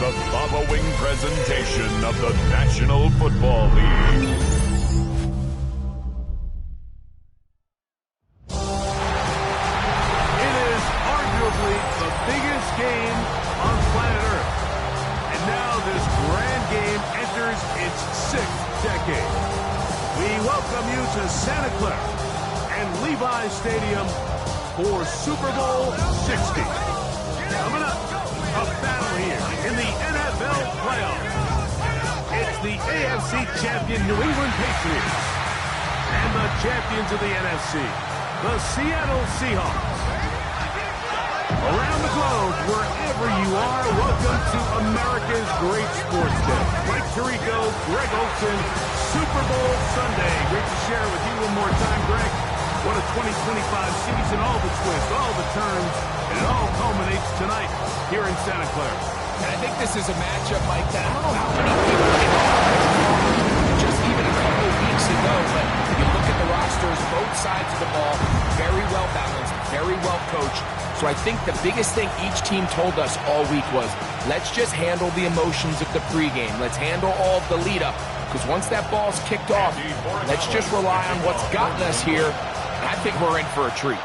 the following presentation of the National Football League. It is arguably the biggest game on planet Earth. And now this grand game enters its 6th decade. We welcome you to Santa Clara and Levi's Stadium for Super Bowl 60. Coming up, a battle here in the NFL playoffs. It's the AFC champion New England Patriots and the champions of the NFC, the Seattle Seahawks. Around the globe, wherever you are, welcome to America's great sports day. Mike Tirico, Greg Olson, Super Bowl Sunday. Great to share with you one more time, Greg. What a 2025 season, all the twists, all the turns, and it all culminates tonight here in Santa Clara. And I think this is a matchup, Mike, that I don't know how many people can just even a couple of weeks ago, but you look at the rosters, both sides of the ball, very well balanced, very well coached. So I think the biggest thing each team told us all week was, let's just handle the emotions of the pregame. Let's handle all of the lead up. Because once that ball's kicked off, let's just rely on what's gotten us here. I think we're in for a treat.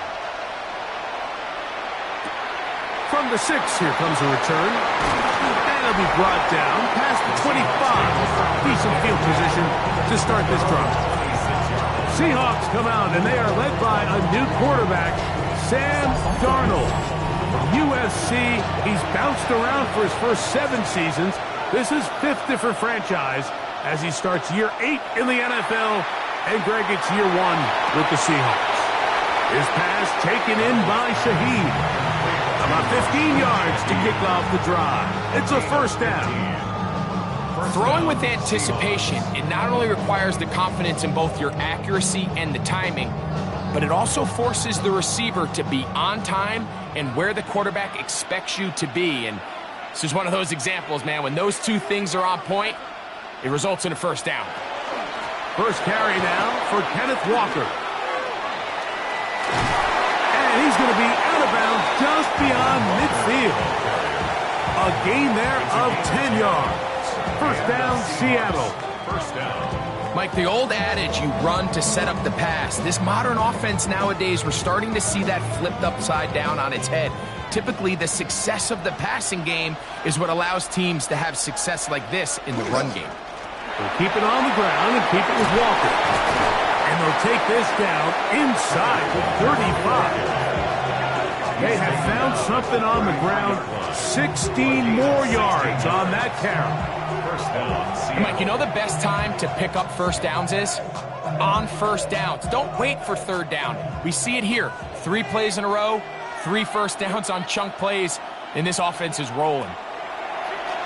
From the 6, here comes a return. And it'll be brought down past the 25. Decent field position to start this drive. Seahawks come out, and they are led by a new quarterback, Sam Darnold. From USC, he's bounced around for his first 7 seasons. This is 5th different franchise as he starts year 8 in the NFL. And Greg, it's year 1 with the Seahawks. His pass taken in by Shaheed. About 15 yards to kick off the drive. It's a first down. Throwing with anticipation, it not only requires the confidence in both your accuracy and the timing, but it also forces the receiver to be on time and where the quarterback expects you to be. And this is one of those examples, man. When those two things are on point, it results in a first down. First carry now for Kenneth Walker. And he's going to be out of bounds just beyond midfield. A gain there of 10 yards. First down, Seattle. First down. Mike, the old adage, you run to set up the pass. This modern offense nowadays, we're starting to see that flipped upside down on its head. Typically, the success of the passing game is what allows teams to have success like this in the run game. They'll keep it on the ground and keep it with Walker. And they'll take this down inside the 35. They have found something on the ground. 16 more yards on that carry. First down. Mike, you know the best time to pick up first downs is? On first downs. Don't wait for third down. We see it here. 3 plays in a row, 3 first downs on chunk plays, and this offense is rolling.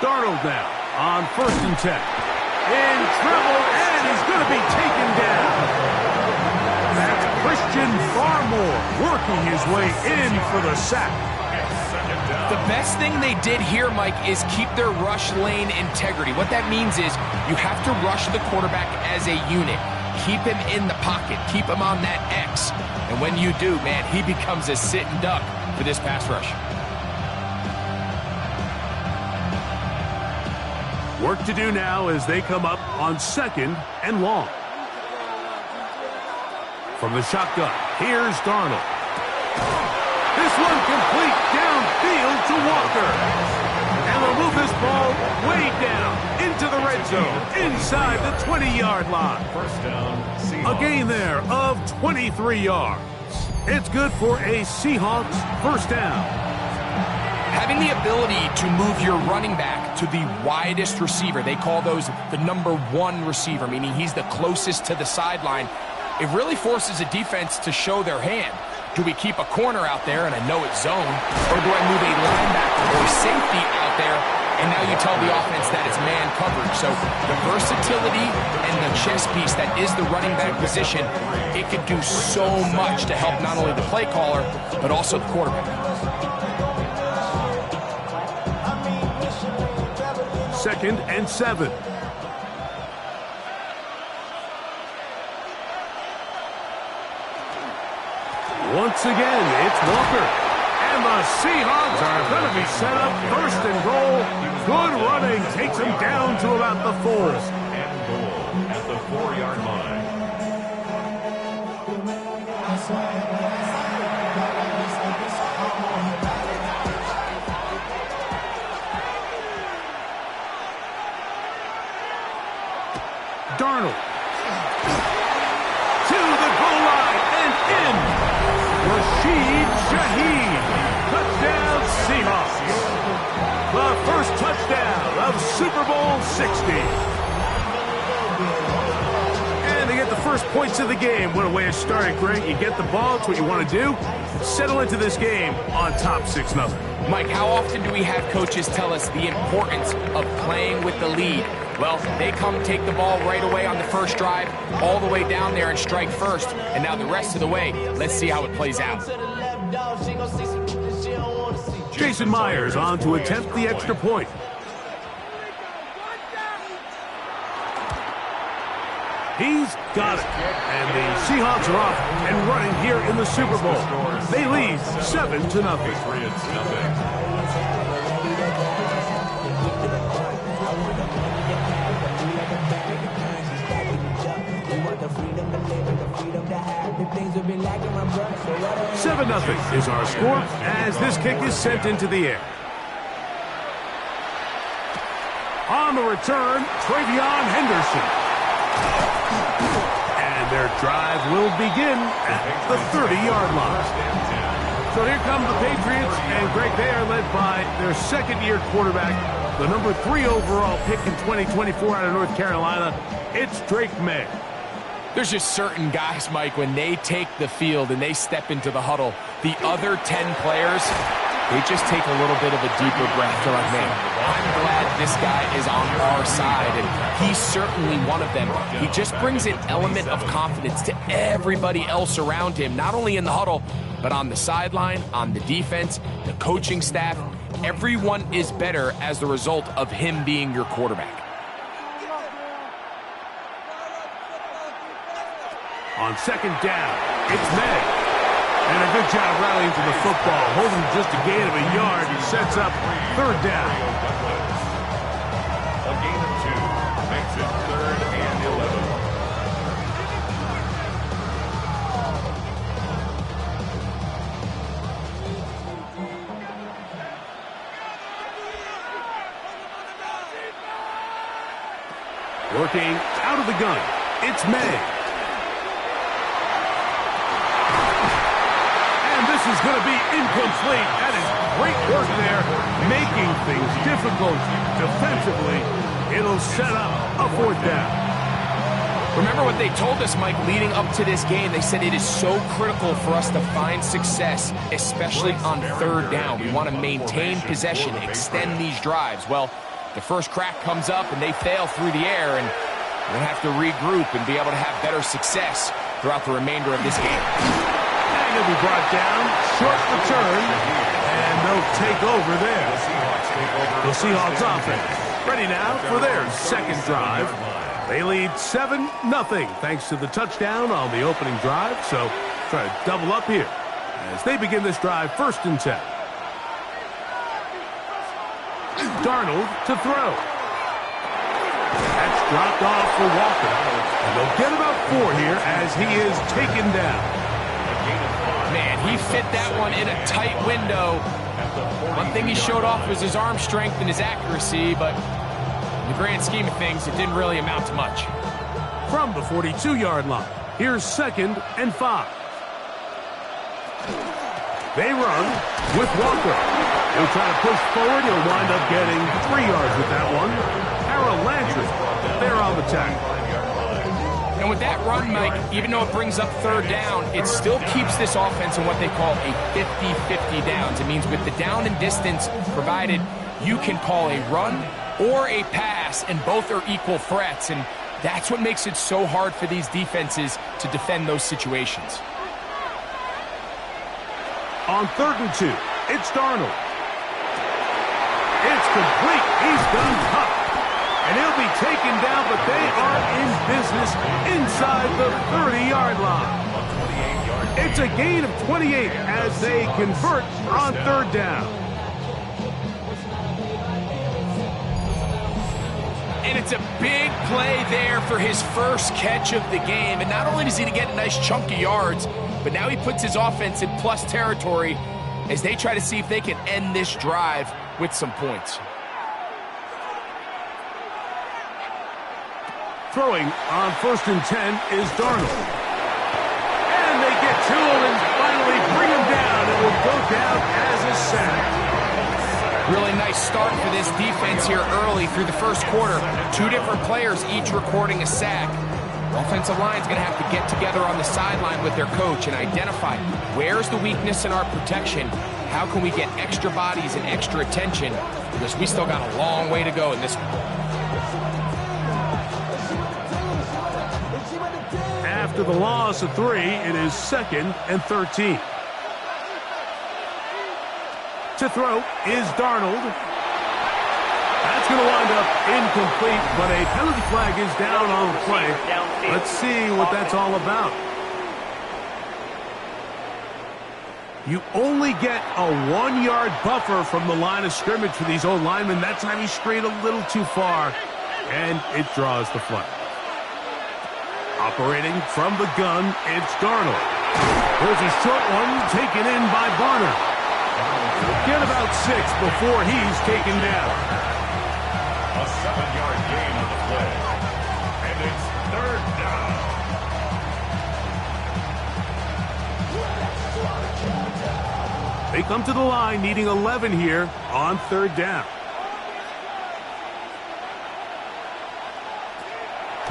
Darnold now on 1st and 10. In trouble, and he's going to be taken down. That's Christian Barmore working his way in for the sack. The best thing they did here, Mike, is keep their rush lane integrity. What that means is you have to rush the quarterback as a unit. Keep him in the pocket. Keep him on that X. And when you do, man, he becomes a sit and duck for this pass rush. Work to do now as they come up on 2nd and long. From the shotgun, here's Darnold. This one complete downfield to Walker. And they'll move this ball way down into the red zone, inside the 20-yard line. First down, Seahawks. A gain there of 23 yards. It's good for a Seahawks first down. Having the ability to move your running back to the widest receiver, they call those the number 1 receiver, meaning he's the closest to the sideline, it really forces a defense to show their hand. Do we keep a corner out there, and I know it's zone, or do I move a linebacker or safety out there, and now you tell the offense that it's man coverage? So the versatility and the chess piece that is the running back position, it could do so much to help not only the play caller, but also the quarterback. 2nd and 7. Once again, it's Walker. And the Seahawks are going to be set up first and goal. Good running takes them down to about the 4. And goal at the 4-yard line. Darnold to the goal line and in. Rashid Shaheed. Touchdown Seahawks. The first touchdown of Super Bowl 60. And they get the first points of the game. What a way to start it, Greg. You get the ball. It's what you want to do. Settle into this game on top 6-0. Mike, how often do we have coaches tell us the importance of playing with the lead? Well, they come take the ball right away on the first drive, all the way down there and strike first. And now the rest of the way, let's see how it plays out. Jason Myers on to attempt the extra point. He's got it. And the Seahawks are off and running here in the Super Bowl. They lead 7-0. Patriots nothing. Seven 0 is our score as this kick is sent into the air. On the return, Travion Henderson. And their drive will begin at the 30-yard line. So here come the Patriots, and Greg, they are led by their second-year quarterback, the number 3 overall pick in 2024 out of North Carolina. It's Drake May. There's just certain guys, Mike, when they take the field and they step into the huddle, the other 10 players, they just take a little bit of a deeper breath. They're like, man, I'm glad this guy is on our side, and he's certainly one of them. He just brings an element of confidence to everybody else around him, not only in the huddle, but on the sideline, on the defense, the coaching staff. Everyone is better as the result of him being your quarterback. On second down, it's May. And a good job rallying to the football. Holding just a gain of a yard. He sets up third down. A gain of 2 makes it 3rd and 11. Working out of the gun, it's May. This is going to be incomplete. That is great work there, making things difficult defensively. It'll set up a 4th down. Remember what they told us, Mike, leading up to this game. They said it is so critical for us to find success, especially on 3rd down. We want to maintain possession, extend these drives. Well, the first crack comes up and they fail through the air, and we're going to have to regroup and be able to have better success throughout the remainder of this game. He'll be brought down, short return, and they'll take over there. The Seahawks offense ready now for their second drive. They lead 7-0 thanks to the touchdown on the opening drive, so try to double up here as they begin this drive 1st and 10. Darnold to throw. That's dropped off for Walker, and they'll get about 4 here as he is taken down. Man, he fit that one in a tight window. One thing he showed off was his arm strength and his accuracy, but in the grand scheme of things, it didn't really amount to much. From the 42-yard line, here's 2nd and 5. They run with Walker. He'll try to push forward. He'll wind up getting 3 yards with that one. Harold Landry, they're on the tackle. And with that run, Mike, even though it brings up 3rd down, it still keeps this offense in what they call a 50-50 downs. It means with the down and distance provided, you can call a run or a pass, and both are equal threats. And that's what makes it so hard for these defenses to defend those situations. On 3rd and 2, it's Darnold. It's complete. He's done tough. And he'll be taken down, but they are in business inside the 30-yard line. A 28-yard It's a gain of 28 as they convert on third down. And it's a big play there for his first catch of the game. And not only does he get a nice chunk of yards, but now he puts his offense in plus territory as they try to see if they can end this drive with some points. Throwing on 1st and 10 is Darnold. And they get to him and finally bring him down. It will go down as a sack. Really nice start for this defense here early through the first quarter. 2 different players each recording a sack. The offensive line's going to have to get together on the sideline with their coach and identify where's the weakness in our protection. How can we get extra bodies and extra attention? Because we still got a long way to go in this one. After the loss of 3, it is 2nd and 13. To throw is Darnold. That's going to wind up incomplete, but a penalty flag is down on the play. Let's see what that's all about. You only get a 1-yard buffer from the line of scrimmage for these old linemen. That time he strayed a little too far, and it draws the flag. Operating from the gun, it's Darnold. There's a short one taken in by Barner. Get about 6 before he's taken down. A 7-yard gain on the play. And it's 3rd down. They come to the line needing 11 here on 3rd down.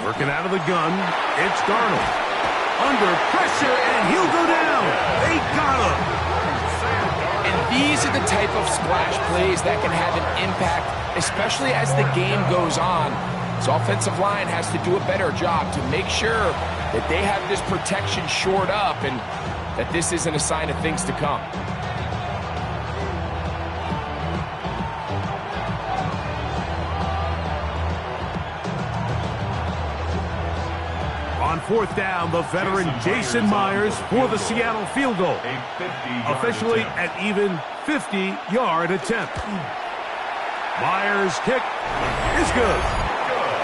Working out of the gun, it's Darnold. Under pressure, and he'll go down. They got him. And these are the type of splash plays that can have an impact, especially as the game goes on. So offensive line has to do a better job to make sure that they have this protection shored up and that this isn't a sign of things to come. On 4th down, the veteran Jason Myers for the Seattle field goal. Officially an even 50-yard attempt. Myers' kick is good.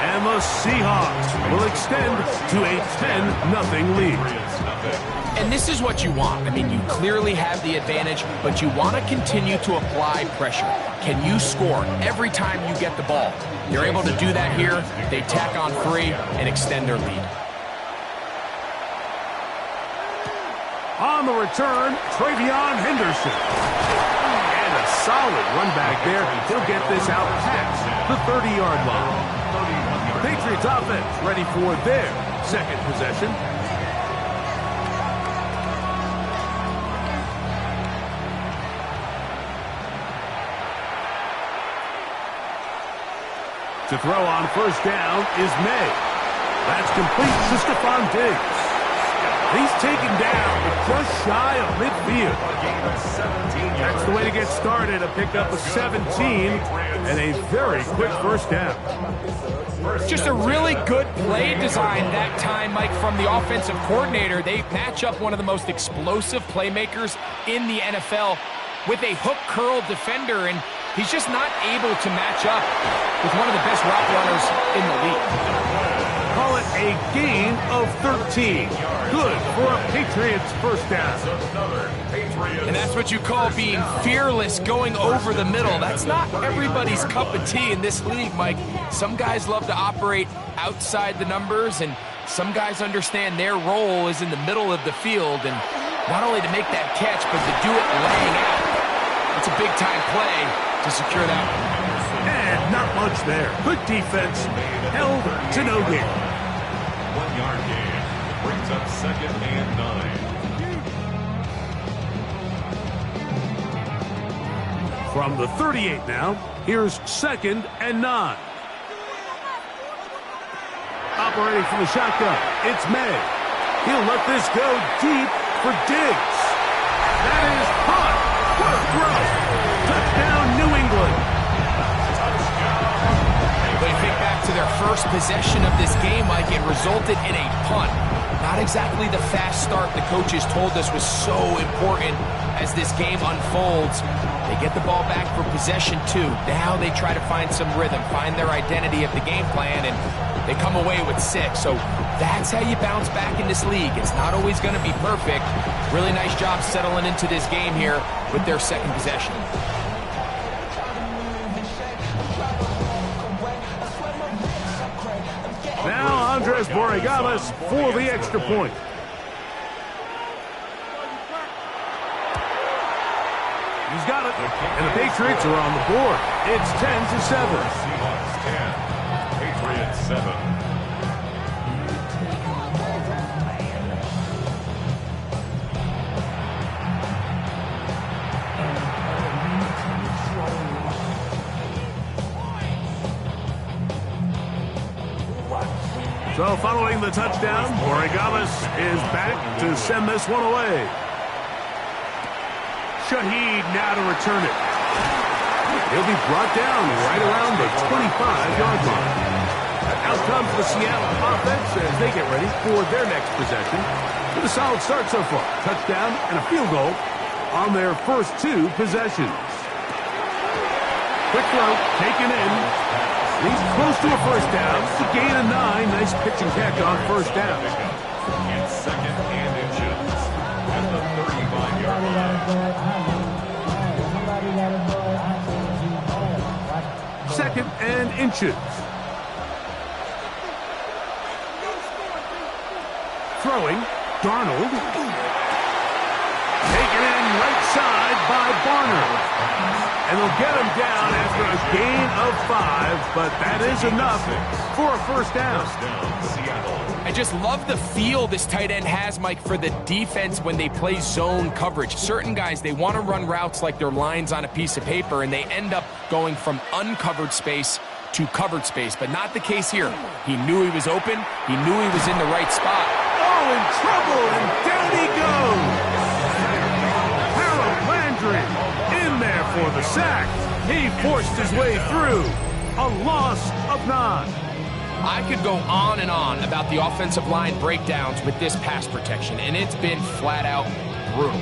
And the Seahawks will extend to a 10-0 lead. And this is what you want. I mean, you clearly have the advantage, but you want to continue to apply pressure. Can you score every time you get the ball? They're able to do that here. They tack on 3 and extend their lead. On the return, Travion Henderson. And a solid run back there. He'll get this out past the 30-yard line. Patriots offense ready for their 2nd possession. To throw on 1st down is May. That's complete to Stephon Diggs. He's taken down just shy of midfield. That's the way to get started. A pickup of 17 and a very quick 1st down. Just a really good play design that time, Mike, from the offensive coordinator. They match up one of the most explosive playmakers in the NFL with a hook curl defender, and he's just not able to match up with one of the best route runners in the league. Call it a gain of 13. Good for a Patriots 1st down. And that's what you call being fearless, going over the middle. That's not everybody's cup of tea in this league, Mike. Some guys love to operate outside the numbers, and some guys understand their role is in the middle of the field, and not only to make that catch, but to do it laying out. It's a big-time play to secure that one. And not much there. Good defense. Held to no gain. 1-yard gain. Brings up 2nd and 9. From the 38 now, here's 2nd and 9. Operating from the shotgun, it's May. He'll let this go deep for Diggs. That is hot. What a throw. Touchdown, New England. But you think back to their first possession of this game, Mike, it resulted in a punt. Not exactly the fast start the coaches told us was so important as this game unfolds. They get the ball back for possession two. Now they try to find some rhythm, find their identity of the game plan, and they come away with 6. So that's how you bounce back in this league. It's not always going to be perfect. Really nice job settling into this game here with their second possession. Now Andres Borregales for the extra point. He's got it, and the Patriots are on the board. It's 10-7. Seahawks 10, Patriots 7. So following the touchdown, Borregales is back to send this one away. Shaheed now to return it. He'll be brought down right around the 25-yard line. Out comes the Seattle offense as they get ready for their next possession. With a solid start so far. Touchdown and a field goal on their first 2 possessions. Quick throw, taken in. He's close to a first down. It's a gain of 9. Nice pitch and catch on first down. It's second and inches at the 35-yard line. Second and inches. Throwing, Darnold. Taken in right side by Barner. And they'll get him down after a gain of 5, but that is enough for a first down. I just love the feel this tight end has, Mike, for the defense when they play zone coverage. Certain guys, they want to run routes like they're lines on a piece of paper, and they end up going from uncovered space to covered space, but not the case here. He knew he was open. He knew he was in the right spot. Oh, in trouble, and down he goes. Harold Landry in there for the sack. He forced his way through. A loss of 9. I could go on and on about the offensive line breakdowns with this pass protection, and it's been flat out brutal.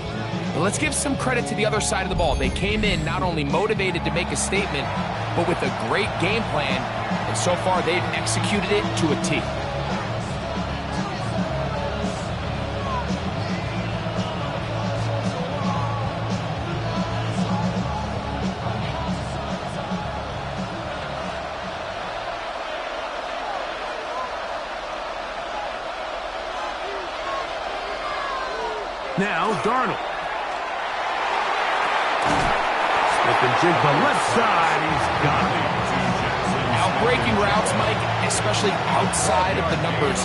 But let's give some credit to the other side of the ball. They came in not only motivated to make a statement, but with a great game plan, and so far they've executed it to a T. Now, Darnold. Slip and jig the left side. He's got it. Out breaking routes, Mike, especially outside of the numbers,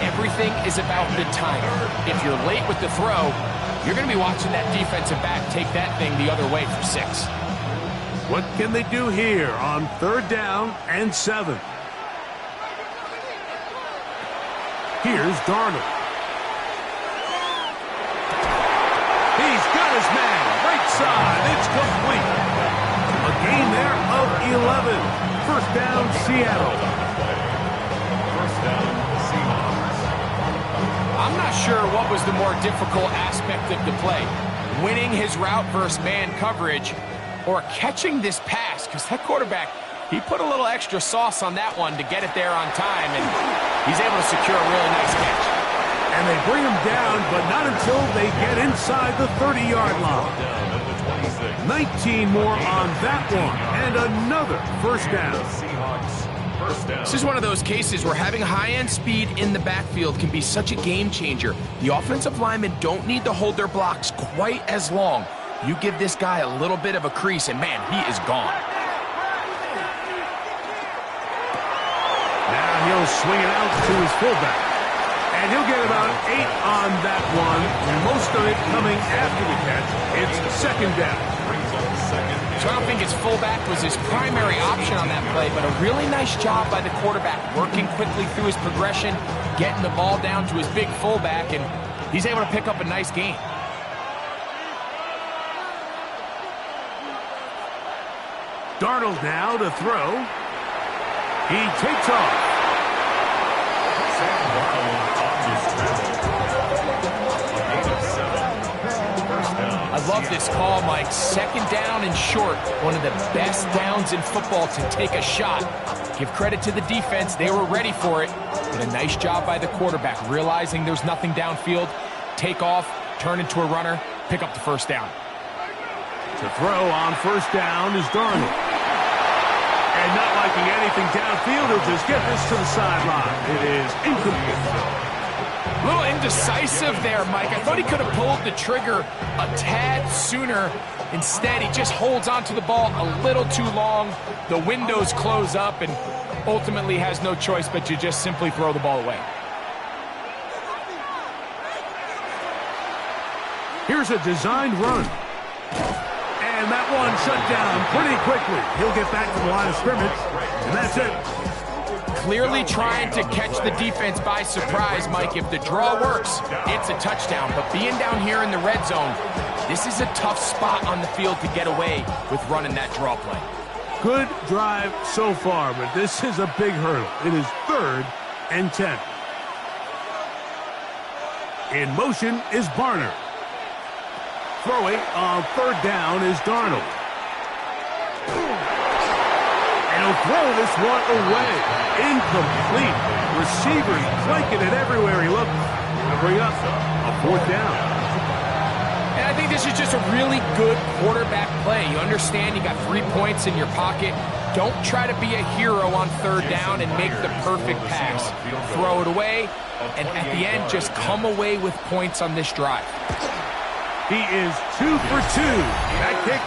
everything is about the time. If you're late with the throw, you're going to be watching that defensive back take that thing the other way for 6. What can they do here on 3rd down and 7? Here's Darnold. He's got his man, right side, it's complete. A gain there of 11. First down, Seattle. First down, Seahawks. I'm not sure what was the more difficult aspect of the play, winning his route versus man coverage or catching this pass, because that quarterback, he put a little extra sauce on that one to get it there on time, and he's able to secure a really nice catch. And they bring him down, but not until they get inside the 30-yard line. 19 more on that one, and another first down. This is one of those cases where having high-end speed in the backfield can be such a game changer. The offensive linemen don't need to hold their blocks quite as long. You give this guy a little bit of a crease, and man, he is gone. Now he'll swing it out to his fullback. And he'll get about 8 on that one, most of it coming after the catch. It's second down. So I don't think his fullback was his primary option on that play, but a really nice job by the quarterback, working quickly through his progression, getting the ball down to his big fullback, and he's able to pick up a nice gain. Darnold now to throw. He takes off. Sam Darnold on his travel. love this call, Mike. Second down and short. One of the best downs in football to take a shot. Give credit to the defense. They were ready for it. But a nice job by the quarterback, realizing there's nothing downfield. Take off, turn into a runner, pick up the first down. To throw on first down is Darnold. And not liking anything downfield, he'll just get this to the sideline. It is incomplete. A little indecisive there, Mike. I thought he could have pulled the trigger a tad sooner. Instead, he just holds onto the ball a little too long. The windows close up and ultimately has no choice but to just simply throw the ball away. Here's a designed run. And that one shut down pretty quickly. He'll get back to the line of scrimmage, and that's it. Clearly trying to catch the defense by surprise, Mike. If the draw works, it's a touchdown. But being down here in the red zone, this is a tough spot on the field to get away with running that draw play. Good drive so far, but this is a big hurdle. It is 3rd and 10. In motion is Barner. Throwing on 3rd down is Darnold. And he'll throw this one away. Incomplete. Receivers flanking it everywhere he looks. And bring up a 4th down. And I think this is just a really good quarterback play. You understand you got 3 points in your pocket. Don't try to be a hero on 3rd down and make the perfect pass. Throw it away, and at the end, just come away with points on this drive. He is 2 for 2. That kick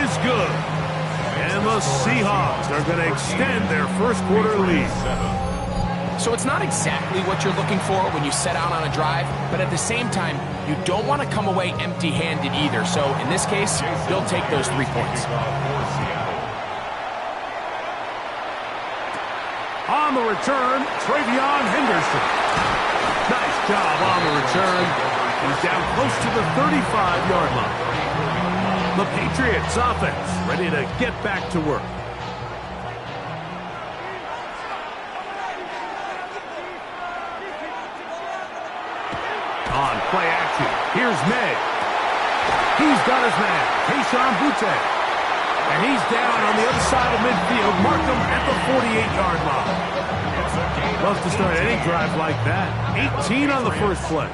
is good. And the Seahawks are going to extend their first quarter lead. So it's not exactly what you're looking for when you set out on a drive, but at the same time, you don't want to come away empty-handed either. So in this case, they'll take those 3 points. On the return, Travion Henderson. Nice job on the return. He's down close to the 35-yard line. The Patriots offense ready to get back to work. On play action, here's May. He's got his man, Keyshawn Butte. And he's down on the other side of midfield. Mark him at the 48-yard line. Love to start any drive like that. 18 on the first play.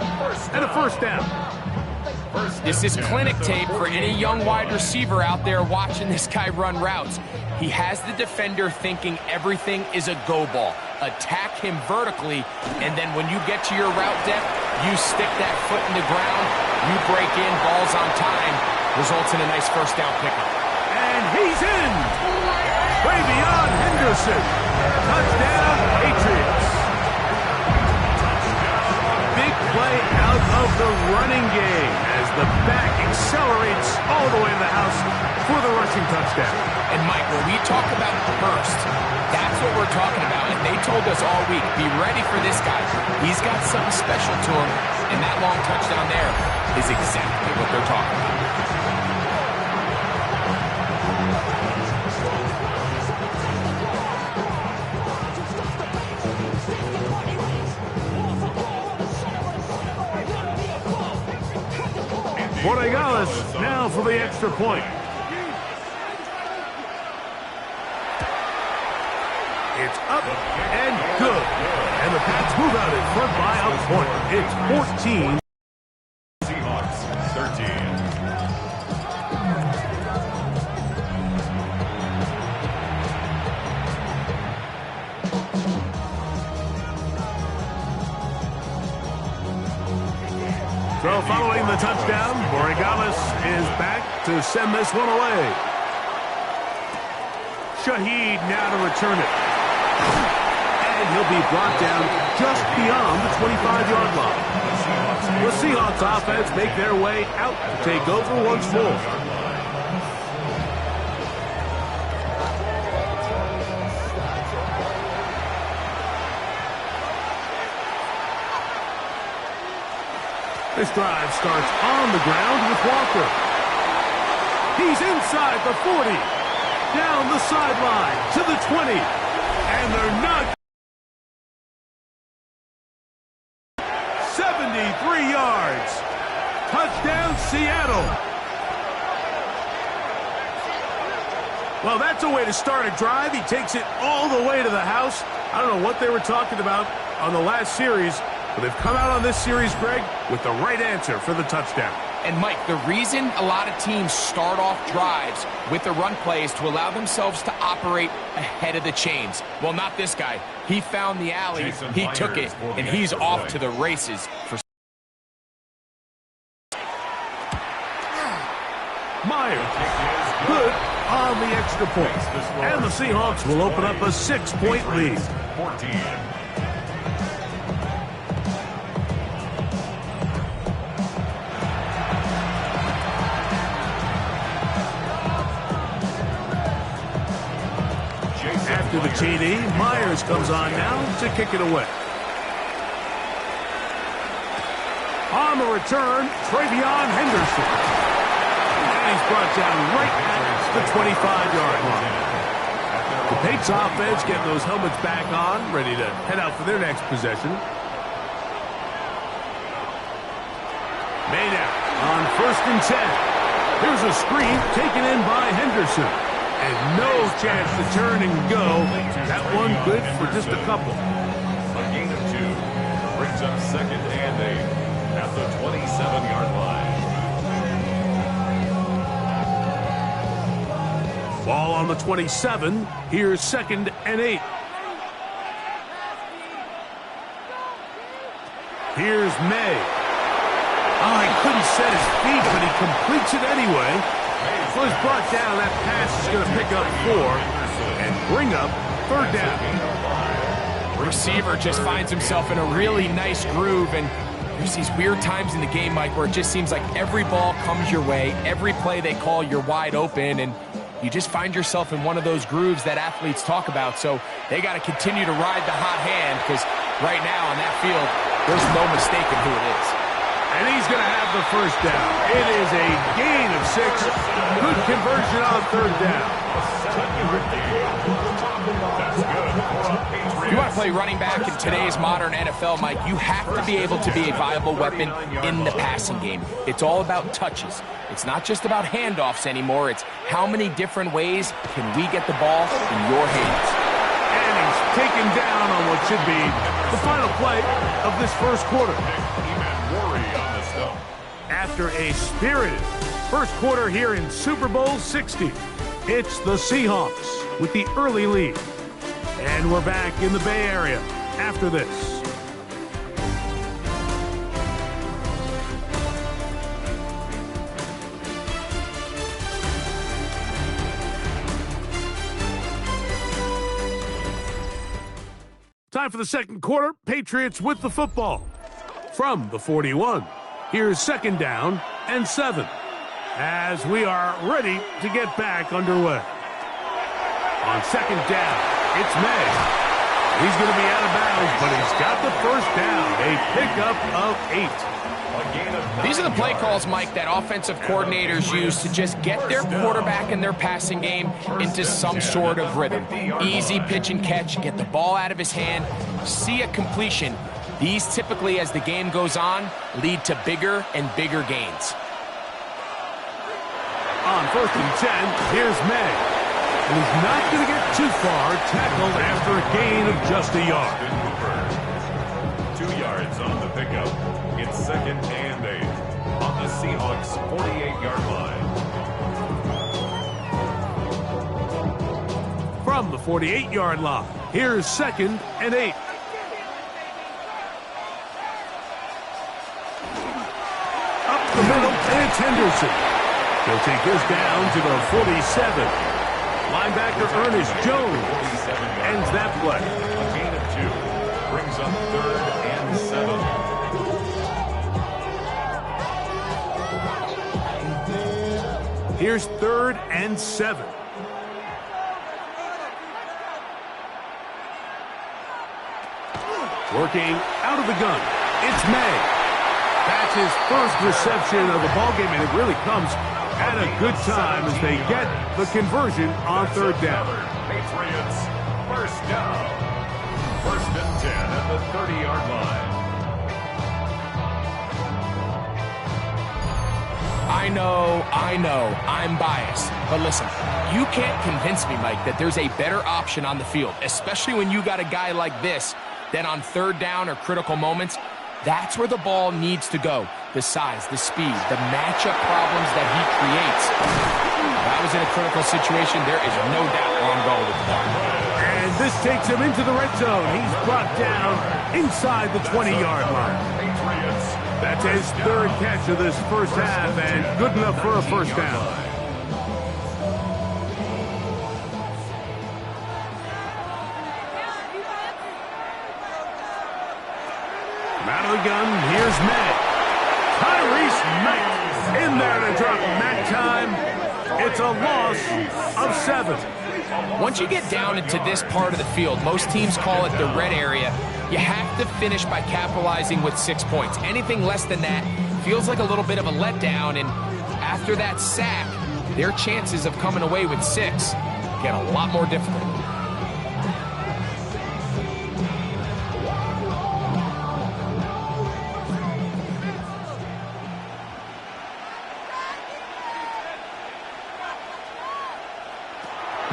And a first down. This is clinic tape for any young wide receiver out there watching this guy run routes. He has the defender thinking everything is a go ball. Attack him vertically, and then when you get to your route depth, you stick that foot in the ground, you break in, balls on time, results in a nice first down pickup. And he's in! Travion Henderson. Touchdown, Patriots. Big play out of the running game as the back accelerates all the way to the house for the rushing touchdown. And Mike, when we talk about burst, that's what we're talking about. And they told us all week, be ready for this guy. He's got something special to him, and that long touchdown there is exactly what they're talking about. Borregales now for the extra point. It's up and good. And the Pats move out in front by a point. It's 14. Seahawks, 13. So following the touchdown, Borregales is back to send this one away. Shaheed now to return it. And he'll be brought down just beyond the 25-yard line. The Seahawks offense make their way out to take over once more. This drive starts on the ground with Walker. He's inside the 40. Down the sideline to the 20. And they're not. 73 yards. Touchdown, Seattle. Well, that's a way to start a drive. He takes it all the way to the house. I don't know what they were talking about on the last series, but they've come out on this series, Greg, with the right answer for the touchdown. And, Mike, the reason a lot of teams start off drives with the run play is to allow themselves to operate ahead of the chains. Well, not this guy. He found the alley, he took it, and he's off to the races. Myers, good on the extra point. And the Seahawks will open up a 6-point lead. 14. After the TD, Myers comes on now to kick it away. On the return, Travion Henderson. And he's brought down right at the 25-yard line. The Patriots offense getting those helmets back on, ready to head out for their next possession. Made out on 1st and 10. Here's a screen taken in by Henderson. And no chance to turn and go. That one good for just a couple. A gain of 2 brings up 2nd and 8 at the 27-yard line. Ball on the 27. Here's 2nd and 8. Here's May. Oh, he couldn't set his feet, but he completes it anyway. So he's brought down. That pass is going to pick up 4 and bring up 3rd down. Receiver just finds himself in a really nice groove, and there's these weird times in the game, Mike, where it just seems like every ball comes your way, every play they call, you're wide open, and you just find yourself in one of those grooves that athletes talk about. So they got to continue to ride the hot hand, because right now on that field, there's no mistaking who it is. And he's going to have the 1st down. It is a gain of 6. Good conversion on 3rd down. If you want to play running back in today's modern NFL, Mike, you have to be able to be a viable weapon in the passing game. It's all about touches. It's not just about handoffs anymore. It's how many different ways can we get the ball in your hands. And he's taken down on what should be the final play of this 1st quarter. After a spirited 1st quarter here in Super Bowl 60, it's the Seahawks with the early lead. And we're back in the Bay Area after this. Time for the 2nd quarter. Patriots with the football. From the 41. Here's 2nd down and 7 as we are ready to get back underway. On 2nd down, it's May. He's going to be out of bounds, but he's got the 1st down, a pickup of 8. These are the play calls, Mike, that offensive coordinators use to just get their quarterback and their passing game into some sort of rhythm. Easy pitch and catch, get the ball out of his hand, see a completion. These typically, as the game goes on, lead to bigger and bigger gains. On 1st and 10, here's May. And he's not going to get too far, tackled after a gain of just a yard. 2 yards on the pickup. It's 2nd and 8 on the Seahawks' 48-yard line. From the 48-yard line, here's 2nd and 8. The middle, and it's Henderson. He'll take this down to the 47. Linebacker Ernest Jones ends that play. A gain of 2 brings up 3rd and 7. Here's 3rd and 7. Working out of the gun, it's May. That's his 1st reception of the ballgame, and it really comes at a good time as they get the conversion on 3rd down. Patriots, 1st down. 1st and 10 at the 30-yard line. I know, I'm biased. But listen, you can't convince me, Mike, that there's a better option on the field, especially when you got a guy like this, that on third down or critical moments, that's where the ball needs to go. The size, the speed, the matchup problems that he creates. If I was in a critical situation, there is no doubt where I'm going with the ball. And this takes him into the red zone. He's brought down inside the 20-yard line. That's his third catch of this first half, and good enough for a first down. Out of the gun, here's Matt. Tyrese Knight in there to drop Matt time. It's a loss of 7. Once you get down into this part of the field, most teams call it the red area. You have to finish by capitalizing with 6 points. Anything less than that feels like a little bit of a letdown, and after that sack, their chances of coming away with 6 get a lot more difficult.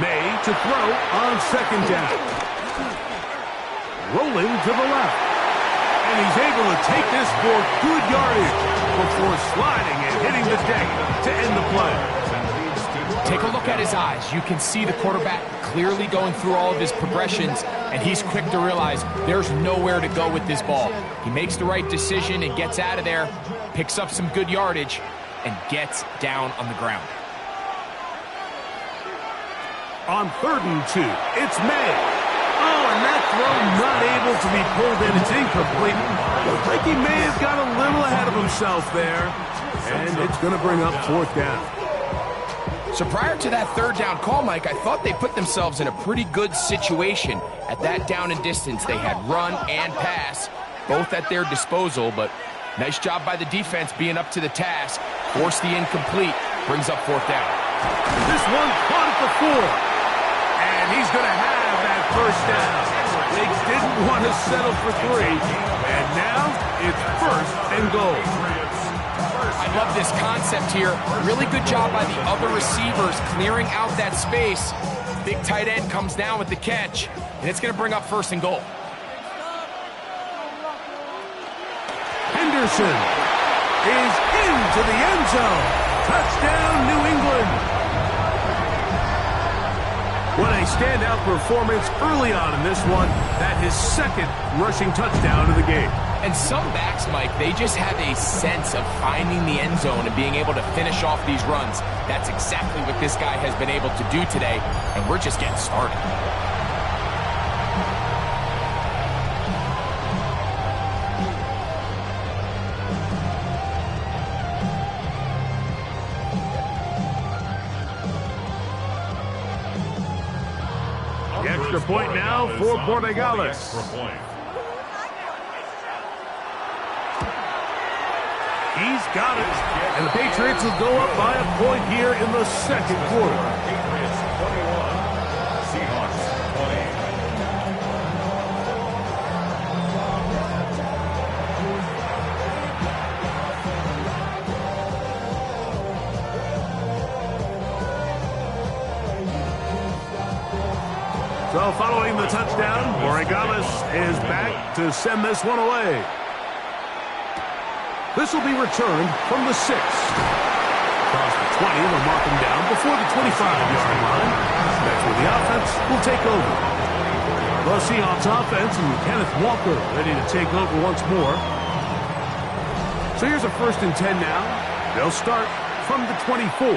May to throw on second down. Rolling to the left. And he's able to take this for good yardage before sliding and hitting the deck to end the play. Take a look at his eyes. You can see the quarterback clearly going through all of his progressions, and he's quick to realize there's nowhere to go with this ball. He makes the right decision and gets out of there, picks up some good yardage, and gets down on the ground. On 3rd and 2, it's May. Oh, and that throw not able to be pulled in. It's incomplete. Looks like he may have got a little ahead of himself there. And it's going to bring up 4th down. So prior to that 3rd down call, Mike, I thought they put themselves in a pretty good situation. At that down and distance, they had run and pass, both at their disposal, but nice job by the defense being up to the task. Forced the incomplete, brings up 4th down. This one caught at the 4. And he's going to have that first down. They didn't want to settle for 3. And now it's 1st and goal. I love this concept here. Really good job by the other receivers clearing out that space. Big tight end comes down with the catch, and it's going to bring up 1st and goal. Henderson is into the end zone. Touchdown, New England. What a standout performance early on in this one. That his 2nd rushing touchdown of the game. And some backs, Mike, they just have a sense of finding the end zone and being able to finish off these runs. That's exactly what this guy has been able to do today, and we're just getting started. The extra point now for Borregales. He's got it. And the Patriots will go up by a point here in the 2nd quarter. Patriots 21, Seahawks 20. So following the touchdown, Borregales is back to send this one away. This will be returned from the 6. Across the 20, they'll mark him down before the 25-yard line. That's where the offense will take over. The Seahawks offense and Kenneth Walker ready to take over once more. So here's a 1st and 10 now. They'll start from the 24.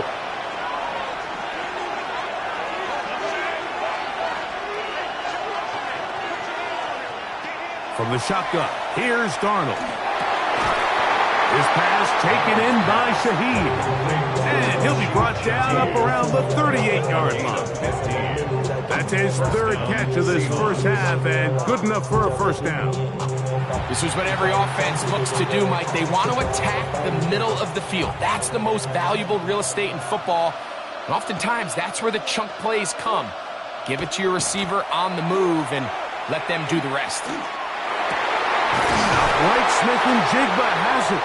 From the shotgun, here's Darnold. His pass taken in by Shaheed. And he'll be brought down up around the 38-yard line. That's his 3rd catch of this first half, and good enough for a first down. This is what every offense looks to do, Mike. They want to attack the middle of the field. That's the most valuable real estate in football. And oftentimes, that's where the chunk plays come. Give it to your receiver on the move and let them do the rest. Right, Smith and Jigba has it.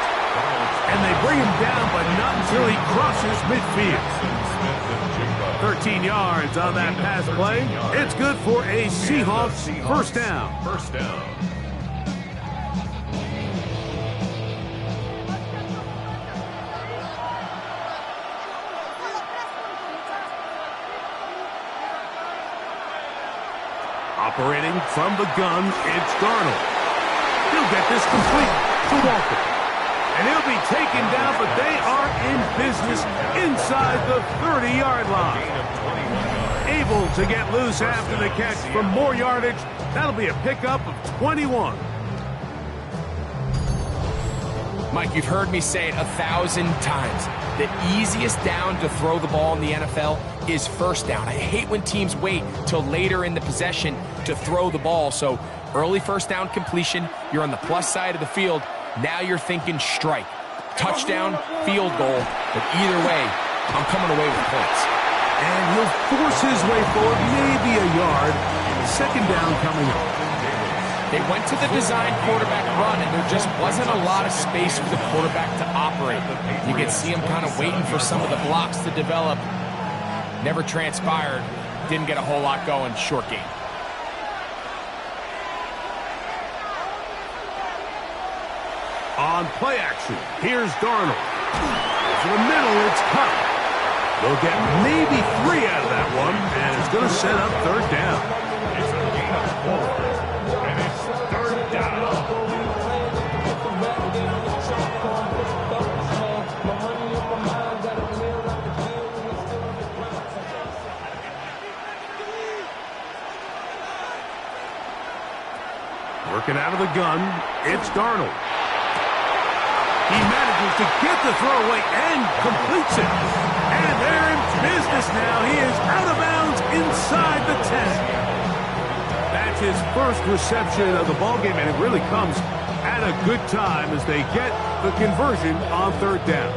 And they bring him down, but not until he crosses midfield. 13 yards on that pass play. It's good for a Seahawks first down. First down. Operating from the gun, it's Darnold. He'll get this complete to Walker. And he'll be taken down, but they are in business inside the 30-yard line. Able to get loose after the catch for more yardage. That'll be a pickup of 21. Mike, you've heard me say it 1,000 times. The easiest down to throw the ball in the NFL is first down. I hate when teams wait till later in the possession to throw the ball. So early first down completion, you're on the plus side of the field. Now you're thinking strike, touchdown, field goal. But either way, I'm coming away with points. And he'll force his way forward, maybe a yard. Second down coming up. They went to the design quarterback run, and there just wasn't a lot of space for the quarterback to operate. You could see him kind of waiting for some of the blocks to develop. Never transpired. Didn't get a whole lot going. Short game. On play action, here's Darnold. To the middle, it's Cup. They'll get maybe 3 out of that one, and it's going to set up third down. It's a gain of 4, and it's third down. Working out of the gun, it's Darnold. He manages to get the throw away and completes it. And they're in business now. He is out of bounds inside the 10. That's his first reception of the ballgame, and it really comes at a good time as they get the conversion on third down.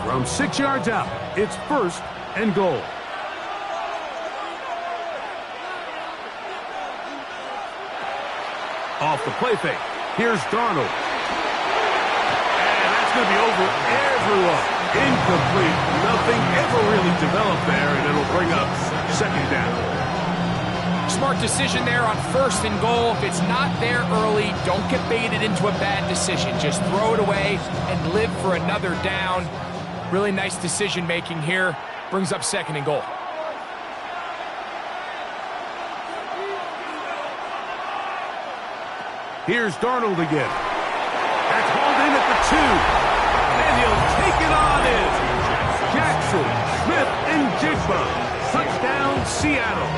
From 6 yards out, it's first and goal. Off the play fake, here's Darnold. Going to be over everyone. Incomplete. Nothing ever really developed there, and it'll bring up second down. Smart decision there on first and goal. If it's not there early, don't get baited into a bad decision. Just throw it away and live for another down. Really nice decision making here. Brings up second and goal. Here's Darnold again. That's hauled in at the 2. And he'll take it on in. Jackson, Smith, and Jigba. Touchdown, Seattle.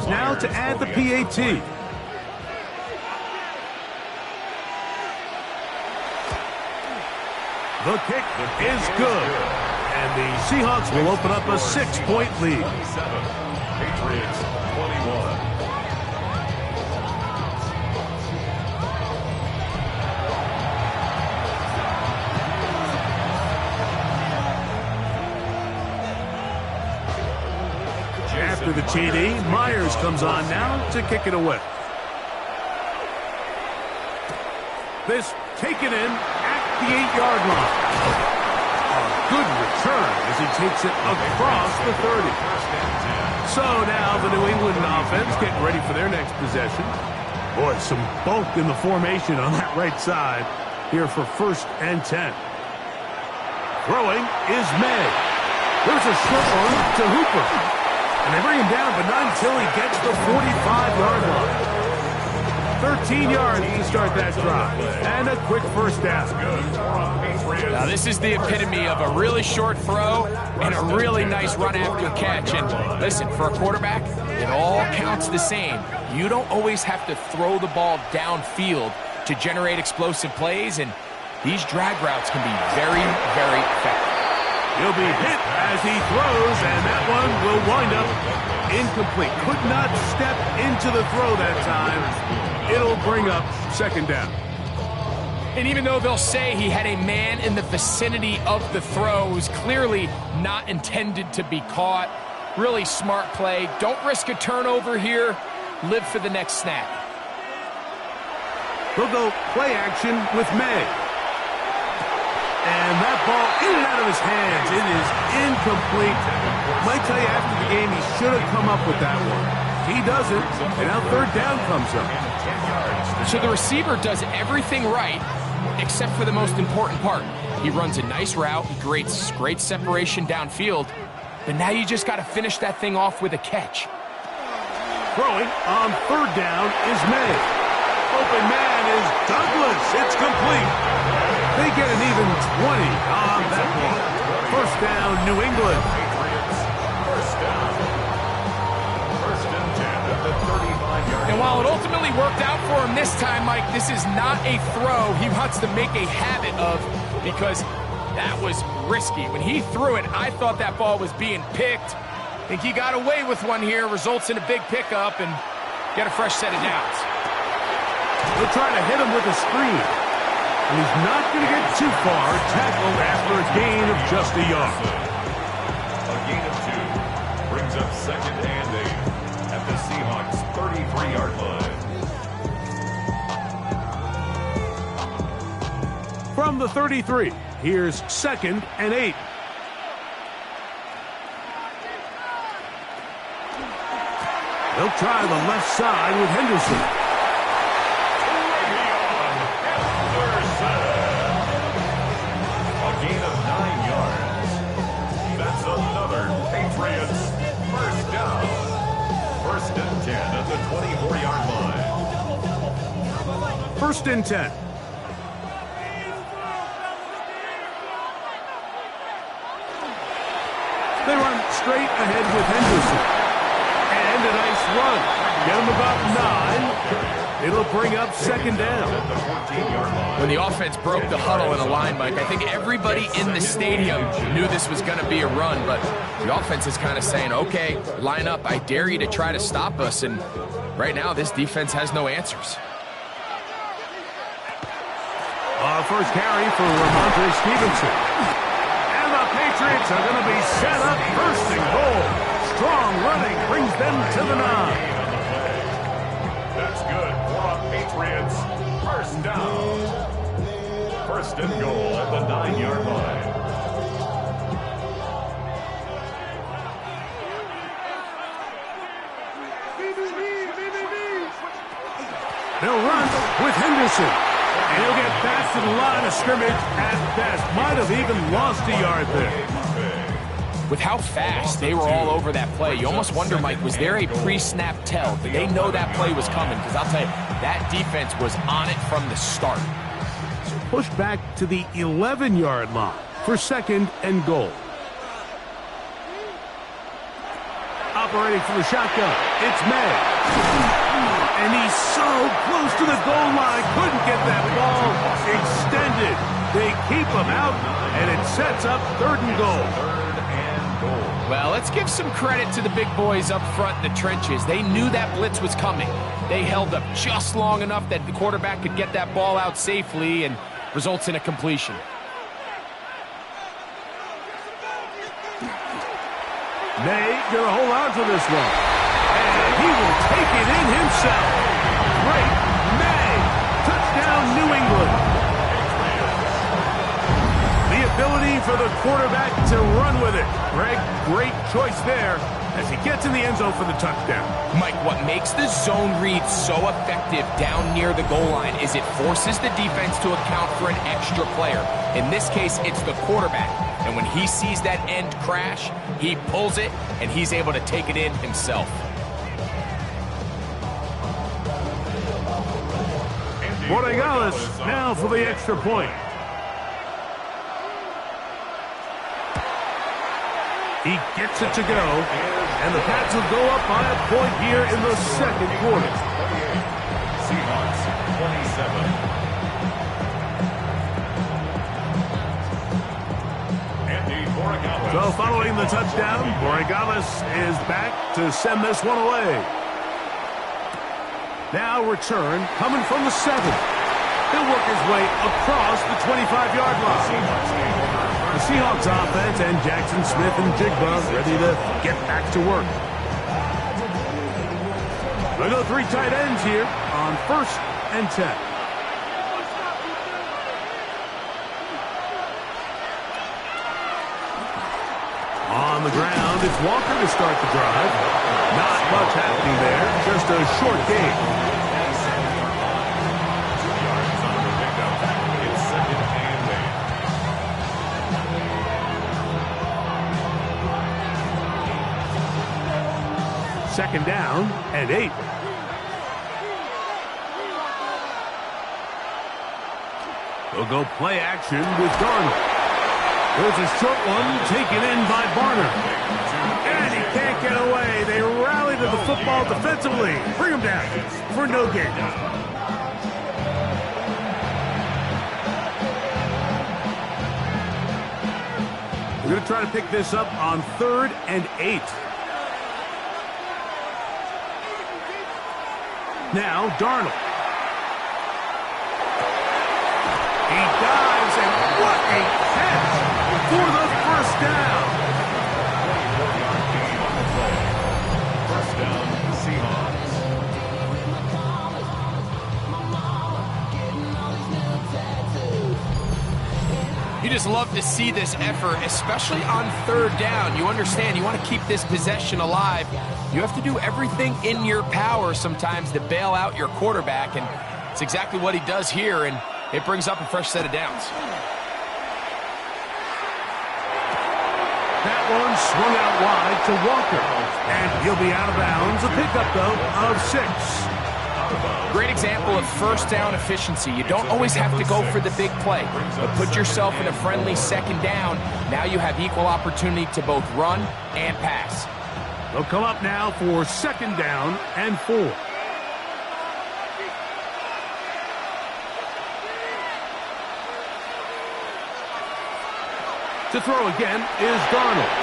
Now to add the PAT. The kick is good. And the Seahawks will open up a 6-point lead. 27. Patriots 21. After the TD, Myers comes on now to kick it away. This taken in at the 8-yard line. A good return as he takes it across the 30. So now the New England offense getting ready for their next possession. Boy, some bulk in the formation on that right side here for first and 10. Throwing is May. There's a short one to Hooper. And they bring him down, but not until he gets the 45-yard line. 13 yards to start that drive. And a quick first down. Now, this is the epitome of a really short throw and a really nice run after catch. And listen, for a quarterback, it all counts the same. You don't always have to throw the ball downfield to generate explosive plays. And these drag routes can be very, very effective. He'll be hit as he throws, and that one will wind up incomplete. Could not step into the throw that time. It'll bring up second down. And even though they'll say he had a man in the vicinity of the throw, it was clearly not intended to be caught. Really smart play. Don't risk a turnover here. Live for the next snap. They'll go play action with May. And that ball in and out of his hands. It is incomplete. Might tell you after the game he should have come up with that one. He doesn't, and now third down comes up. So the receiver does everything right, except for the most important part. He runs a nice route, creates great separation downfield, but now you just got to finish that thing off with a catch. Throwing on third down is May. Open man is Douglas. It's complete. They get an even 20 on that one. First down, New England. First down. First and 10 at the 35-yard line. And while it ultimately worked out for him this time, Mike, this is not a throw he wants to make a habit of, because that was risky. When he threw it, I thought that ball was being picked. I think he got away with one here, results in a big pickup, and get a fresh set of downs. They'll try to hit him with a screen. And he's not going to get too far. Tackled after a gain of just a yard. A gain of 2 brings up second and 8 at the Seahawks 33-yard line. From the 33, here's second and 8. They'll try the left side with Henderson. A gain of 9 yards. That's another Patriots first down. First and 10 at the 24-yard line. First and 10. They run straight ahead with Henderson. And a nice run. Get him about 9. It'll bring up second down. When the offense broke the huddle in a line, Mike, I think everybody in the stadium knew this was going to be a run, but the offense is kind of saying, okay, line up. I dare you to try to stop us, and right now this defense has no answers. First carry for Ramondre Stevenson. And the Patriots are going to be set up first and goal. Strong running brings them to the 9. That's good for a Patriots first down. First and goal at the 9-yard line. They'll run with Henderson. And he'll get back to the line of scrimmage at best. Might have even lost a yard there. With how fast they were all over that play, you almost wonder, Mike, was there a pre-snap tell? Did they know that play was coming? Because I'll tell you, that defense was on it from the start. So push back to the 11-yard line for second and goal. Operating from the shotgun, it's May. And he's so close to the goal line, couldn't get that ball extended. They keep him out, and it sets up third and goal. Well, let's give some credit to the big boys up front in the trenches. They knew that blitz was coming. They held up just long enough that the quarterback could get that ball out safely, and results in a completion. May gonna hold on to this one. And he will take it in himself. Great May. Touchdown, New England. The ability for the quarterback to run with it. Greg, great choice there as he gets in the end zone for the touchdown. Mike, what makes the zone read so effective down near the goal line is it forces the defense to account for an extra player. In this case, it's the quarterback. And when he sees that end crash, he pulls it, and he's able to take it in himself. Borregales now for the extra point. He gets it to go, and the Pats will go up by a point here in the second quarter. Seahawks 27. So following the touchdown, Borregales is back to send this one away. Now return coming from the 7. He'll work his way across the 25-yard line. The Seahawks offense and Jackson Smith and Jigba ready to get back to work. We'll go 3 tight ends here on 1st and 10. On the ground, it's Walker to start the drive. Not much happening there, just a short gain. 2 yards on the pickup. It's 2nd and 8. 2nd down and 8. We'll go play action with Darnold. There's a short one taken in by Barner. And he can't get away. They rally to the football defensively. Bring him down for no gain. We're going to try to pick this up on 3rd and 8. Now Darnold. He dives, and what a catch for the 1st down. 1st down, Seahawks. You just love to see this effort, especially on 3rd down. You understand, you want to keep this possession alive. You have to do everything in your power sometimes to bail out your quarterback, and it's exactly what he does here, and it brings up a fresh set of downs. That one swung out wide to Walker, and he'll be out of bounds. A pickup, though, of 6. Great example of 1st down efficiency. You don't always have to go for the big play, but put yourself in a friendly 2nd down. Now you have equal opportunity to both run and pass. They'll come up now for 2nd down and 4. To throw again is Darnold.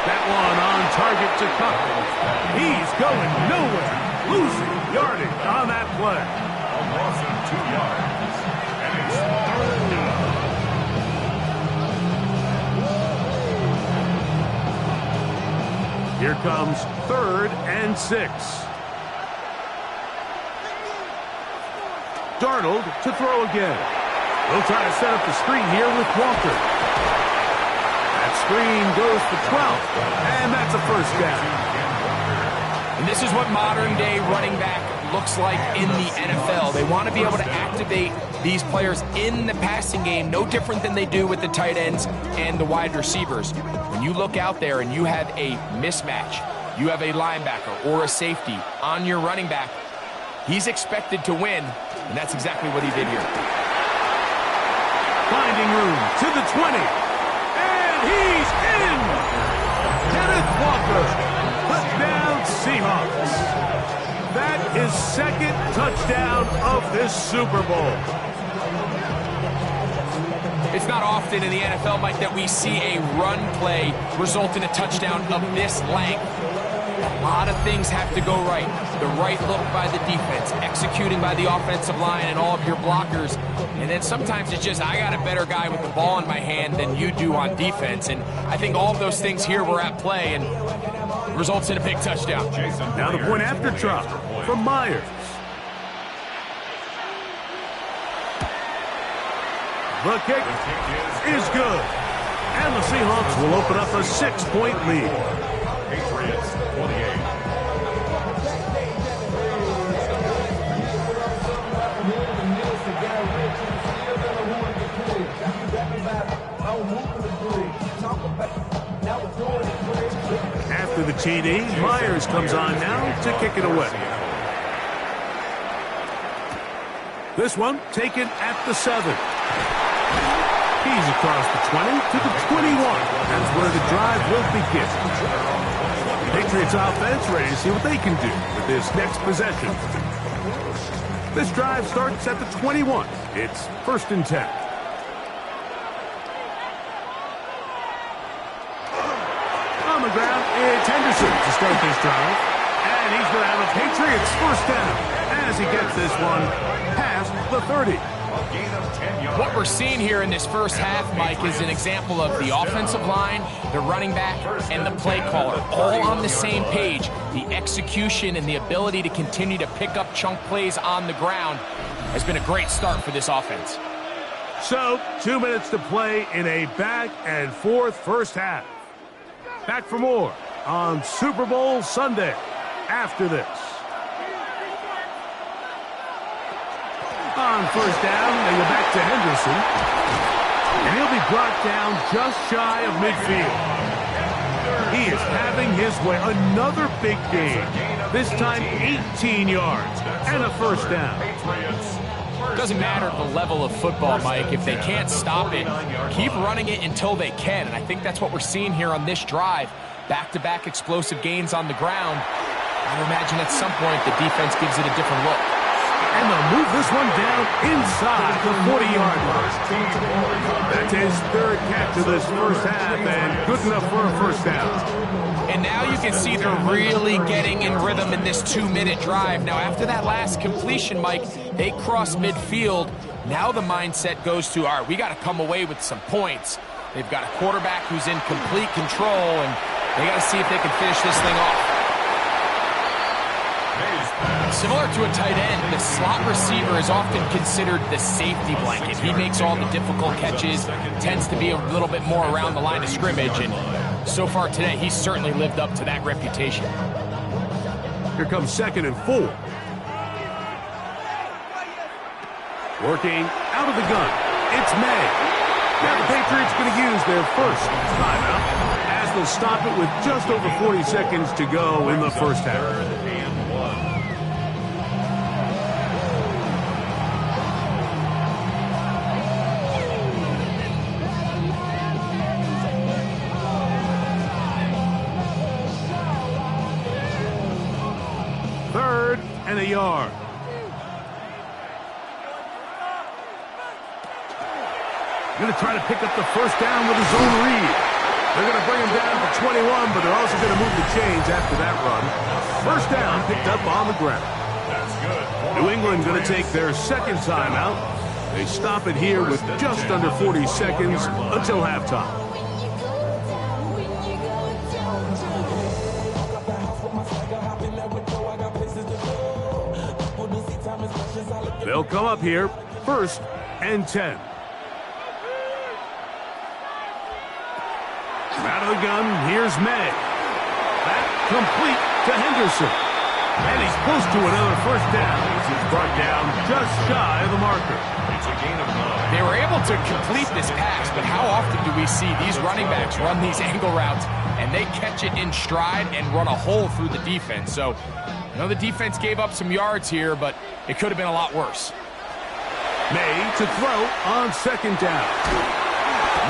That one on target to Cup. He's going nowhere. Losing yardage on that play. A loss of 2 yards. And it's 3rd down. Here comes 3rd and 6. Darnold to throw again. They'll try to set up the screen here with Walker. Screen goes for 12, and that's a 1st down. And this is what modern-day running back looks like in the NFL. They want to be able to activate these players in the passing game, no different than they do with the tight ends and the wide receivers. When you look out there and you have a mismatch, you have a linebacker or a safety on your running back, he's expected to win, and that's exactly what he did here. Finding room to the 20. He's in! Kenneth Walker, touchdown Seahawks. That is 2nd touchdown of this Super Bowl. It's not often in the NFL, Mike, that we see a run play result in a touchdown of this length. A lot of things have to go right. The right look by the defense, executing by the offensive line and all of your blockers. And then sometimes it's just, I got a better guy with the ball in my hand than you do on defense. And I think all of those things here were at play and results in a big touchdown. Now the point after drop from Myers. The kick is good. And the Seahawks will open up a 6-point lead. Patriots 28. After the TD, Myers comes on now to kick it away. This one taken at the 7. He's across the 20 to the 21. That's where the drive will begin. Patriots offense ready to see what they can do with this next possession. This drive starts at the 21. It's 1st and 10. the ground, it's Henderson to start this drive. And he's going to have a Patriots first down as he gets this one past the 30. What we're seeing here in this first half, Mike, is an example of the offensive line, the running back, and the play caller all on the same page. The execution and the ability to continue to pick up chunk plays on the ground has been a great start for this offense. So, 2 minutes to play in a back-and-forth first half. Back for more on Super Bowl Sunday after this. On first down, they go back to Henderson. And he'll be brought down just shy of midfield. He is having his way. Another big game. This time 18 yards and a first down. Doesn't matter the level of football, Mike. If they can't stop it, keep running it until they can. And I think that's what we're seeing here on this drive. Back-to-back explosive gains on the ground. I would imagine at some point the defense gives it a different look. And they'll move this one down inside the 40-yard line. That's his third catch of this first half, and good enough for a first down. And now you can see they're really getting in rhythm in this 2-minute drive. Now, after that last completion, Mike, they cross midfield. Now the mindset goes to, all right, we got to come away with some points. They've got a quarterback who's in complete control, and they got to see if they can finish this thing off. Similar to a tight end, the slot receiver is often considered the safety blanket. He makes all the difficult catches, tends to be a little bit more around the line of scrimmage, and so far today, he's certainly lived up to that reputation. Here comes 2nd and 4. Working out of the gun, it's May. Now the Patriots going to use their first timeout as they'll stop it with just over 40 seconds to go in the first half. And a yard. Going to try to pick up the first down with his own read. They're going to bring him down to 21, but they're also going to move the chains after that run. First down picked up on the ground. New England going to take their second timeout. They stop it here with just under 40 seconds until halftime. They'll come up here, 1st and 10. Out of the gun, here's May. Back complete to Henderson. And he's close to another first down. He's brought down just shy of the marker. It's a gain of 9. They were able to complete this pass, but how often do we see these running backs run these angle routes and they catch it in stride and run a hole through the defense? So, I know the defense gave up some yards here, but it could have been a lot worse. May to throw on 2nd down.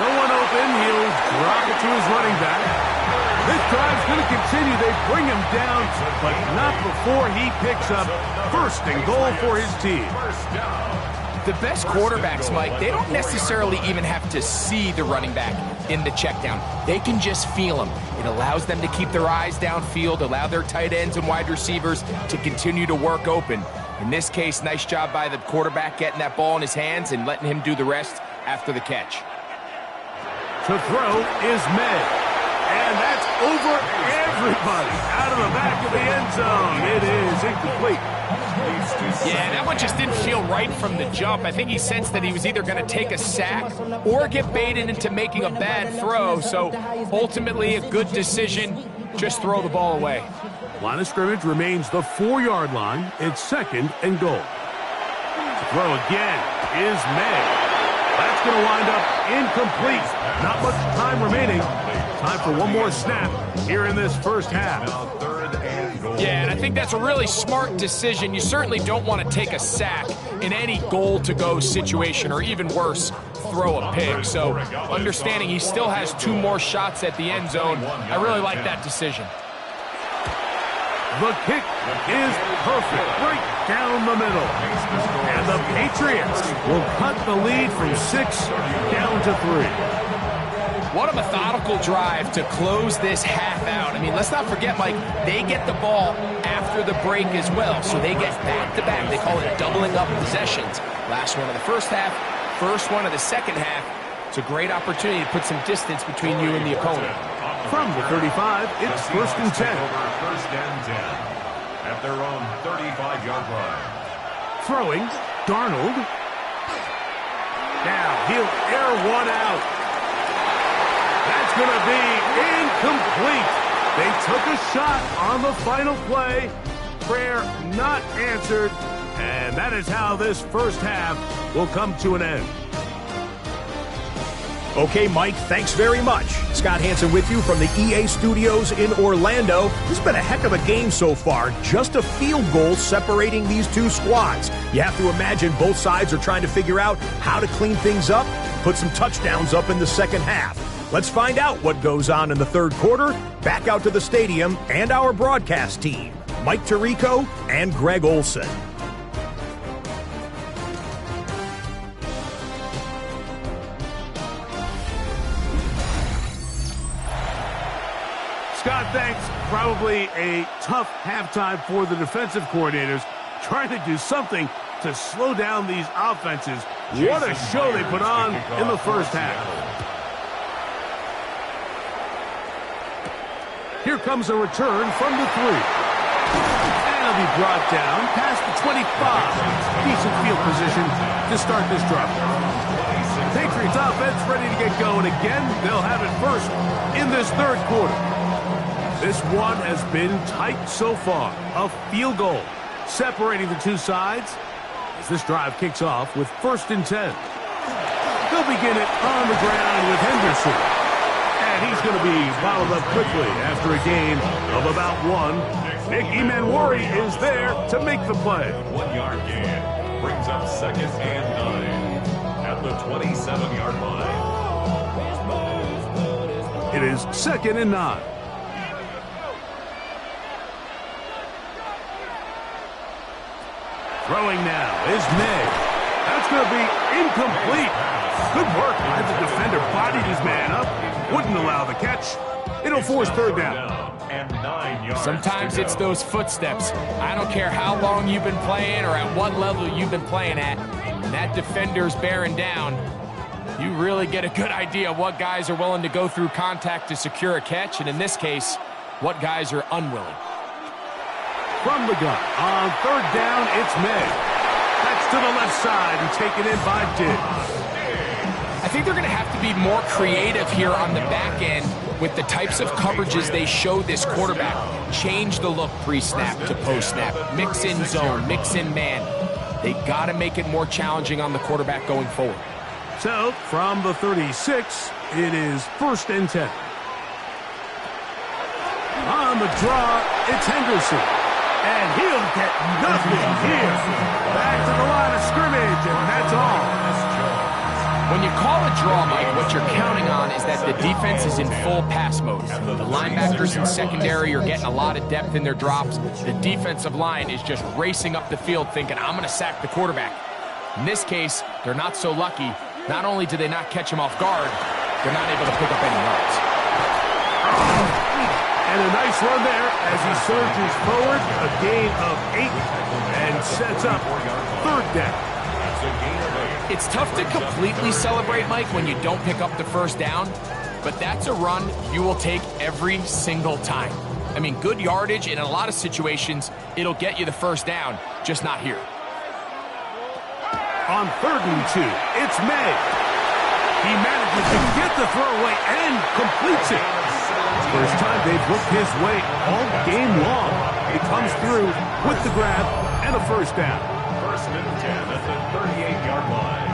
No one open. He'll drop it to his running back. This drive's going to continue. They bring him down, but not before he picks up 1st and goal for his team. The best quarterbacks, Mike, they don't necessarily even have to see the running back in the check down. They can just feel him. It allows them to keep their eyes downfield, allow their tight ends and wide receivers to continue to work open. In this case, nice job by the quarterback getting that ball in his hands and letting him do the rest after the catch. To throw is May. And that's over everybody out of the back of the end zone. It is incomplete. Yeah, that one just didn't feel right from the jump. I think he sensed that he was either going to take a sack or get baited into making a bad throw. So ultimately a good decision. Just throw the ball away. Line of scrimmage remains the 4-yard line. It's 2nd and goal. To throw again is May. That's going to wind up incomplete. Not much time remaining. Time for one more snap here in this first half. Yeah, and I think that's a really smart decision. You certainly don't want to take a sack in any goal-to-go situation, or even worse, throw a pick. So understanding he still has 2 more shots at the end zone, I really like that decision. The kick is perfect, right down the middle. And the Patriots will cut the lead from 6 down to 3. What a methodical drive to close this half out. I mean, let's not forget, Mike, they get the ball after the break as well, so they get back-to-back. They call it doubling up possessions. Last one of the first half, first one of the second half. It's a great opportunity to put some distance between you and the opponent. From the 35, it's first and 10. First and 10 at their own 35-yard line. Throwing, Darnold. Now he'll air one out. That's going to be incomplete. They took a shot on the final play. Prayer not answered. And that is how this first half will come to an end. Okay, Mike, thanks very much. Scott Hansen with you from the EA Studios in Orlando. This has been a heck of a game so far. Just a field goal separating these two squads. You have to imagine both sides are trying to figure out how to clean things up, put some touchdowns up in the second half. Let's find out what goes on in the third quarter. Back out to the stadium and our broadcast team, Mike Tirico and Greg Olson. Scott, thanks. Probably a tough halftime for the defensive coordinators, trying to do something to slow down these offenses. What a show they put on in the first half. Here comes a return from the 3. And he'll be brought down past the 25. Decent field position to start this drive. Patriots offense ready to get going again. They'll have it first in this third quarter. This one has been tight so far. A field goal separating the two sides as this drive kicks off with first and 10. They'll begin it on the ground with Henderson. And he's going to be bottled up quickly after a gain of about 1. Nick Emanwari is there to make the play. 1-yard gain brings up second and 9 at the 27-yard line. It is second and 9. Throwing now is May. That's going to be incomplete. Good work by the defender. Bodied his man up. Wouldn't allow the catch. It'll force third down. And 9 yards. Sometimes it's those footsteps. I don't care how long you've been playing or at what level you've been playing at. When that defender's bearing down, you really get a good idea of what guys are willing to go through contact to secure a catch, and in this case, what guys are unwilling. From the gun, on third down, it's May. That's to the left side and taken in by Diggs. I think they're going to have to be more creative here on the back end with the types of coverages they show this quarterback. Change the look pre-snap to post-snap. Mix in zone, mix in man. They got to make it more challenging on the quarterback going forward. So, from the 36, it is first and 10. On the draw, it's Henderson. And he'll get nothing here. Back to the line of scrimmage, and that's all. When you call a draw, Mike, what you're counting on is that the defense is in full pass mode. The linebackers and secondary are getting a lot of depth in their drops. The defensive line is just racing up the field thinking, I'm going to sack the quarterback. In this case, they're not so lucky. Not only do they not catch him off guard, they're not able to pick up any yards. And a nice run there as he surges forward, a gain of 8, and sets up third down. It's tough to completely celebrate, Mike, when you don't pick up the first down, but that's a run you will take every single time. I mean, good yardage, and in a lot of situations, it'll get you the first down, just not here. On third and 2, it's May. He manages to get the throwaway and completes it. First time they've looked his way all game long. He comes through with the grab and a first down. First and 10 at the 38-yard line.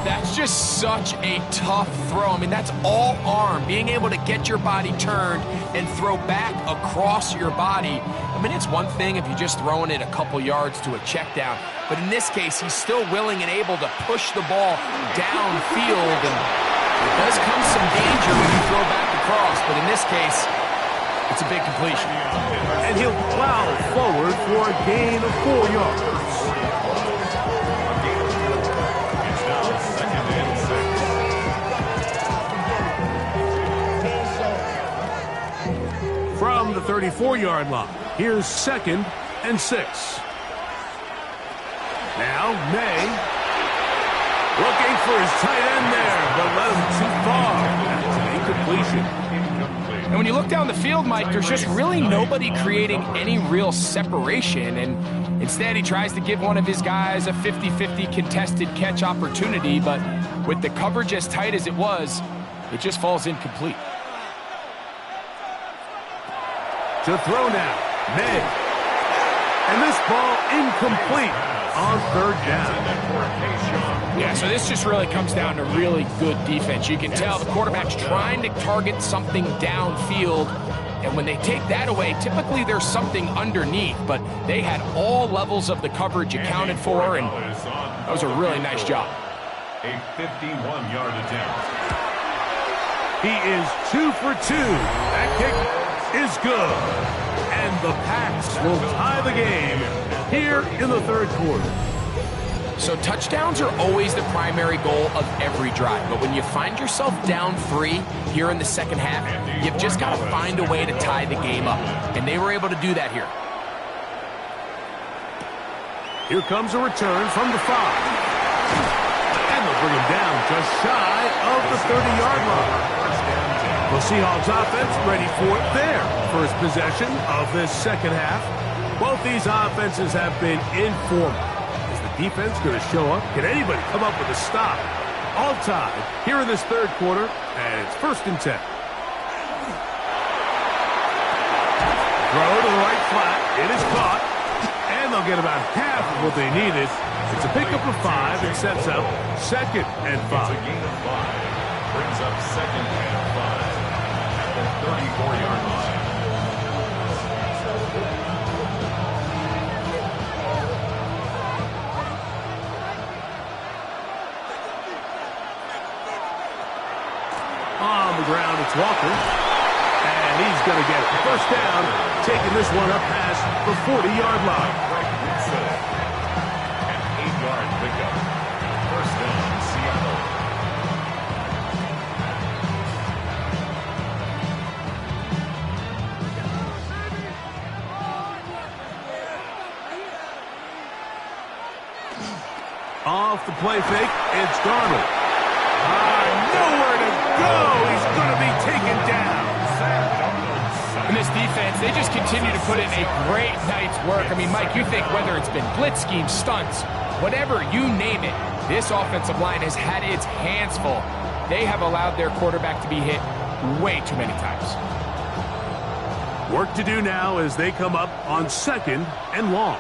That's just such a tough throw. I mean, that's all arm. Being able to get your body turned and throw back across your body. I mean, it's one thing if you're just throwing it a couple yards to a check down. But in this case, he's still willing and able to push the ball downfield. And it does come some danger when you throw back across. But in this case, it's a big completion. And he'll plow forward for a gain of 4 yards. It's now second 34-yard line. Here's 2nd and 6. Now May looking for his tight end there, but let him too far. That's an incompletion. And when you look down the field, Mike, there's just really nobody creating any real separation. And instead, he tries to give one of his guys a 50-50 contested catch opportunity. But with the coverage as tight as it was, it just falls incomplete. To throw now, May. And this ball incomplete on 3rd down. Yeah, so this just really comes down to really good defense. You can tell the quarterback's trying to target something downfield, and when they take that away, typically there's something underneath, but they had all levels of the coverage accounted for, and that was a really nice job. A 51-yard attempt. He is 2 for 2. That kick is good. And the Pats will tie the game here in the 3rd quarter. So touchdowns are always the primary goal of every drive, but when you find yourself down 3 here in the 2nd half, you've just got to find a way to tie the game up, and they were able to do that here. Here comes a return from the 5. And they'll bring him down just shy of the 30-yard line. The Seahawks offense ready for their first possession of this 2nd half. Both these offenses have been informal. Is the defense going to show up? Can anybody come up with a stop? All tied here in this 3rd quarter, and it's 1st and 10. Throw to the right flat. It is caught, and they'll get about half of what they needed. It's a pickup of 5. It sets up 2nd and 5. It's a gain of 5. Brings up 2nd and 5 at the 34-yard line. On the ground, it's Walker. And he's going to get a 1st down, taking this one up past the 40-yard line. An 8-yard pickup. 1st down, Seattle. Off the play fake, it's Darnold. Nowhere to go. He's going to be taken down. And this defense, they just continue to put in a great night's work. I mean, Mike, you think whether it's been blitz schemes, stunts, whatever, you name it, this offensive line has had its hands full. They have allowed their quarterback to be hit way too many times. Work to do now as they come up on 2nd and long.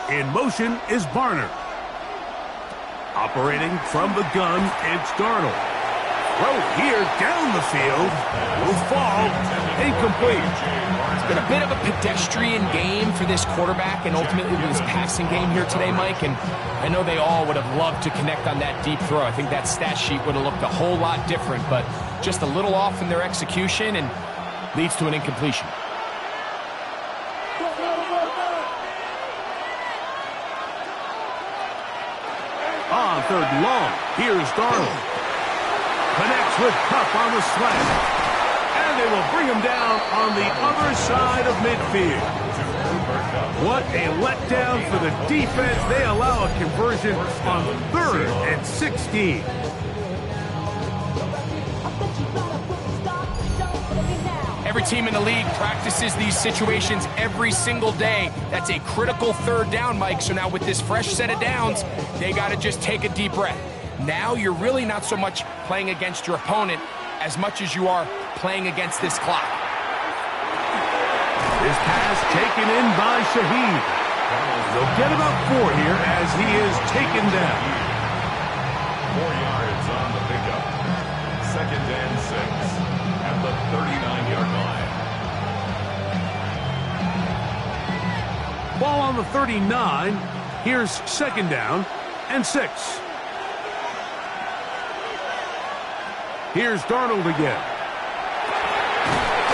In motion is Barner. Operating from the gun, it's Darnold. Throw here down the field. Will fall. Incomplete. It's been a bit of a pedestrian game for this quarterback and ultimately this passing game here today, Mike. And I know they all would have loved to connect on that deep throw. I think that stat sheet would have looked a whole lot different, but just a little off in their execution and leads to an incompletion. On 3rd and long, here's Darnold. Connects with Cup on the slant. And they will bring him down on the other side of midfield. What a letdown for the defense. They allow a conversion on 3rd and 16. Every team in the league practices these situations every single day. That's a critical 3rd down, Mike. So now with this fresh set of downs, they got to just take a deep breath. Now you're really not so much playing against your opponent as much as you are playing against this clock. This pass taken in by Shaheed. They'll get about 4 here as he is taken down. 4 yards on the pickup. 2nd and 6 at the 39-yard line. Ball on the 39. Here's 2nd down and 6. Here's Darnold again.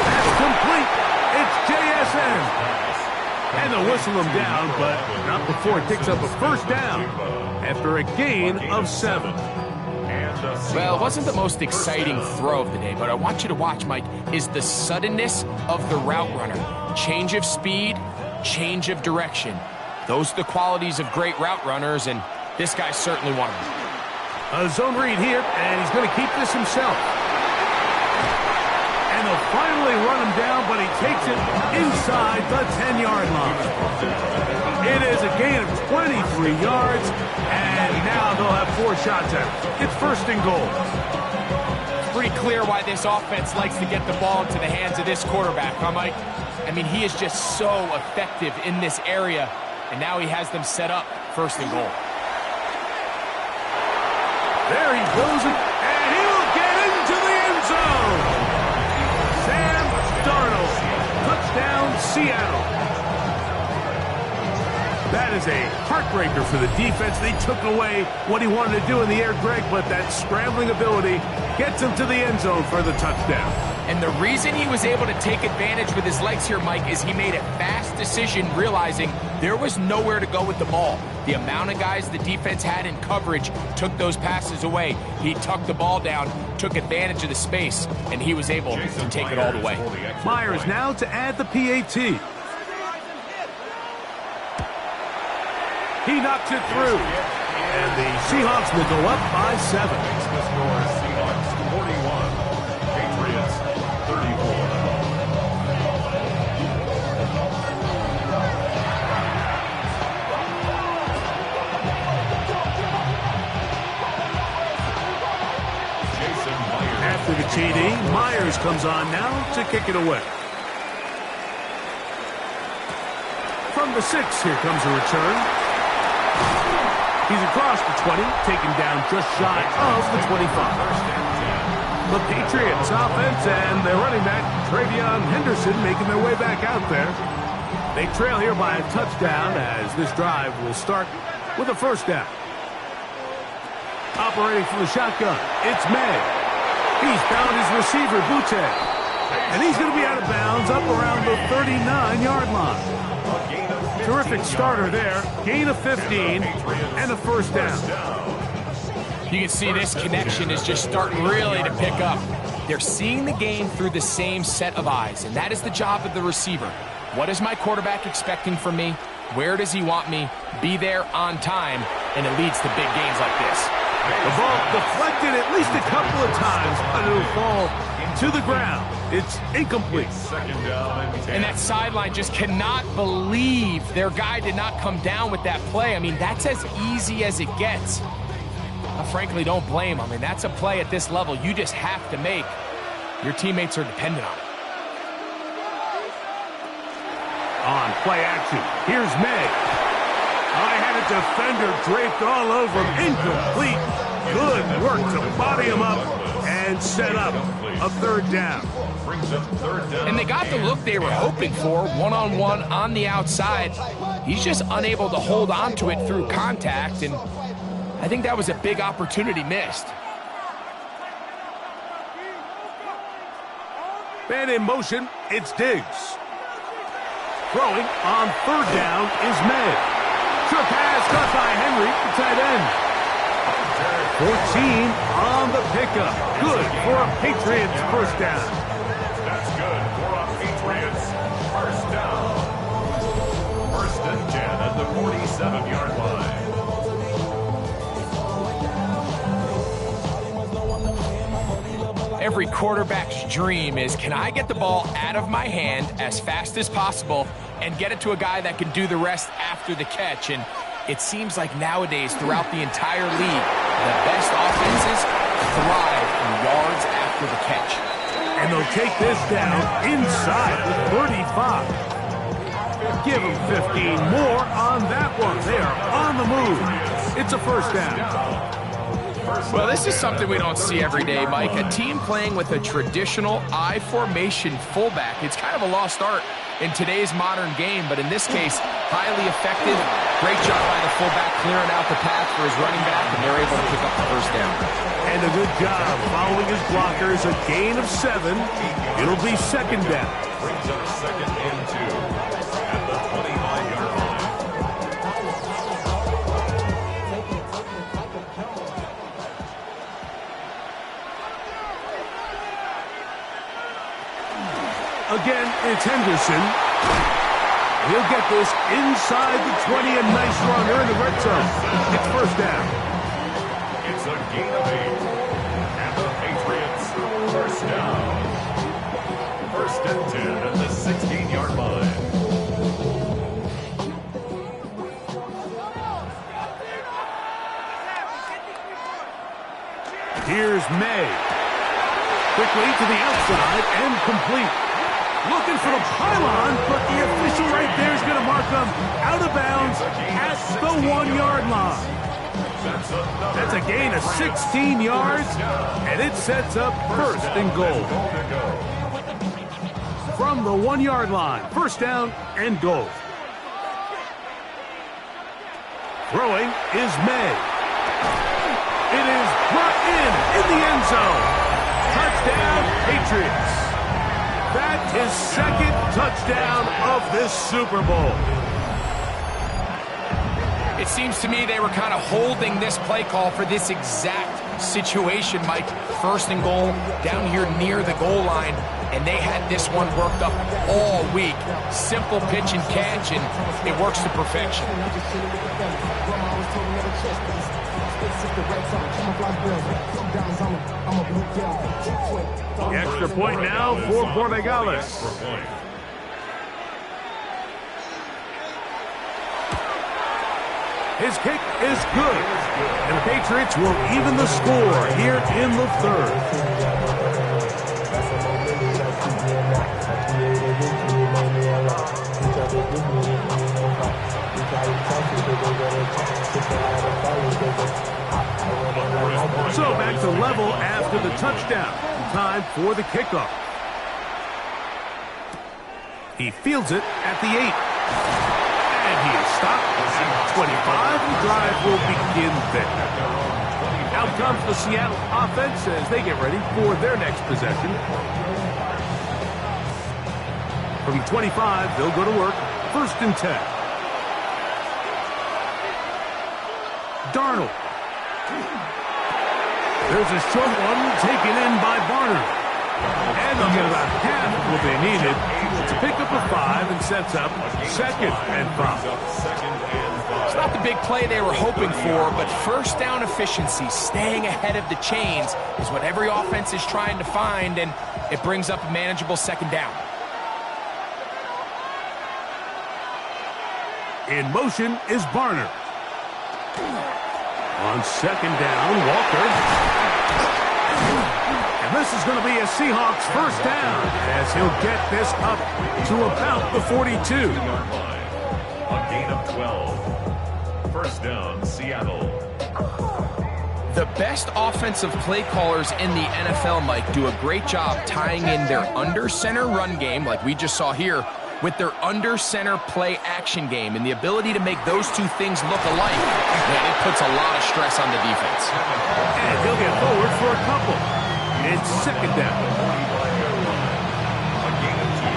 That's complete. It's JSN. And they'll whistle him down, but not before it picks up a 1st down after a gain of 7. And the Well, it wasn't the most exciting throw of the day, but I want you to watch, Mike, is the suddenness of the route runner. Change of speed, change of direction. Those are the qualities of great route runners, and this guy's certainly one of them. A zone read here, and he's going to keep this himself. And they'll finally run him down, but he takes it inside the 10-yard line. It is a gain of 23 yards, and now they'll have 4 shots at it. It's first and goal. It's pretty clear why this offense likes to get the ball into the hands of this quarterback, huh, Mike? I mean, he is just so effective in this area, and now he has them set up first and goal. There he goes, and he'll get into the end zone. Sam Darnold, touchdown, Seattle. That is a heartbreaker for the defense. They took away what he wanted to do in the air, Greg, but that scrambling ability gets him to the end zone for the touchdown. And the reason he was able to take advantage with his legs here, Mike, is he made a fast decision realizing there was nowhere to go with the ball. The amount of guys the defense had in coverage took those passes away. He tucked the ball down, took advantage of the space, and he was able to take it all the way. Myers now to add the PAT. He knocks it through. And the Seahawks will go up by 7. The score is Seahawks 41, Patriots 34. After the TD, Myers comes on now to kick it away. From the 6, here comes a return. He's across the 20, taken down just shy of the 25. The Patriots offense and their running back, Travion Henderson, making their way back out there. They trail here by a touchdown as this drive will start with a first down. Operating from the shotgun, it's May. He's found his receiver, Butte. And he's going to be out of bounds up around the 39-yard line. Terrific starter there. Gain of 15 and a first down. You can see this connection is just starting really to pick up. They're seeing the game through the same set of eyes, and that is the job of the receiver. What is my quarterback expecting from me? Where does he want me? Be there on time, and it leads to big gains like this. The ball deflected at least a couple of times, but it'll fall to the ground. It's incomplete. And that sideline just cannot believe their guy did not come down with that play. I mean, that's as easy as it gets. I frankly don't blame him. I mean, that's a play at this level you just have to make. Your teammates are dependent on it. On play action, here's May. I had a defender draped all over him. Incomplete. Good work to body him up and set up a third down. And they got the look they were hoping for, one-on-one on the outside. He's just unable to hold on to it through contact, and I think that was a big opportunity missed. Man in motion, it's Diggs. Throwing on third down is May. Trip pass caught by Henry, the tight end. 14 on the pickup. Good for a Patriots first down. That's good for a Patriots first down. First and 10 at the 47-yard line. Every quarterback's dream is, can I get the ball out of my hand as fast as possible and get it to a guy that can do the rest after the catch? And it seems like nowadays, throughout the entire league, the best offenses thrive in yards after the catch. And they'll take this down inside the 35. Give them 15 more on that one. They are on the move. It's a first down. Well, this is something we don't see every day, Mike. A team playing with a traditional I formation fullback. It's kind of a lost art in today's modern game, but in this case, highly effective. Great job by the fullback clearing out the path for his running back, and they're able to pick up the first down. And a good job following his blockers. A gain of 7. It'll be second down. Brings up second and 2 at the 25-yard line. It's Henderson. He'll get this inside the 20, a nice run. They're in the red zone. It's first down. It's a gain of 8. And the Patriots, first down. First and 10 at the 16-yard line. Here's May. Quickly to the outside and complete. Looking for the pylon, but the official right there is going to mark them out of bounds at the 1-yard line. That's a gain of 16 yards, and it sets up first and goal. From the 1-yard line, first down and goal. Throwing is May. It is brought in the end zone. Touchdown, Patriots. That's his second touchdown of this Super Bowl. It seems to me they were kind of holding this play call for this exact situation, Mike. First and goal down here near the goal line, and they had this one worked up all week. Simple pitch and catch, and it works to perfection. The extra point now for Borregales. His kick is good, and the Patriots will even the score here in the third. So back to level after the touchdown. Time for the kickoff. He fields it at the 8. And he is stopped at 25. The drive will begin there. Out comes the Seattle offense as they get ready for their next possession. From 25, they'll go to work. First and 10. Darnold. There's a short one taken in by Barner. And they'll get about half of what they needed to pick up a 5 and sets up second and 5. It's not the big play they were hoping for, but first down efficiency, staying ahead of the chains, is what every offense is trying to find, and it brings up a manageable second down. In motion is Barner. On second down, Walker. And this is going to be a Seahawks first down as he'll get this up to about the 42. A gain of 12. First down, Seattle. The best offensive play callers in the NFL, Mike, do a great job tying in their under-center run game, like we just saw here, with their under-center play action game, and the ability to make those two things look alike, man, it puts a lot of stress on the defense. And he'll get forward for a couple. It's second down. A gain of 2.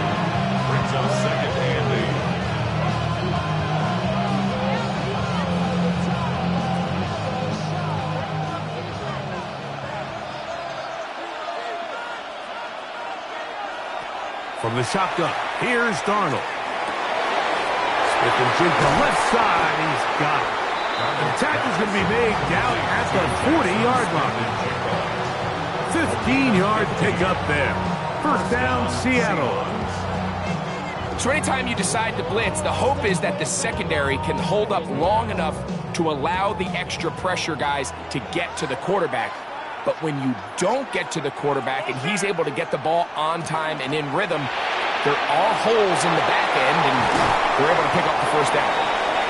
Brings up second and 8. From the shotgun, here's Darnold. Smith and Jigba left side, he's got it. The tackle's going to be made down at the 40-yard line. 15-yard pickup there. First down, Seattle. So anytime you decide to blitz, the hope is that the secondary can hold up long enough to allow the extra pressure guys to get to the quarterback. But when you don't get to the quarterback and he's able to get the ball on time and in rhythm, there are holes in the back end, and they're able to pick up the first down.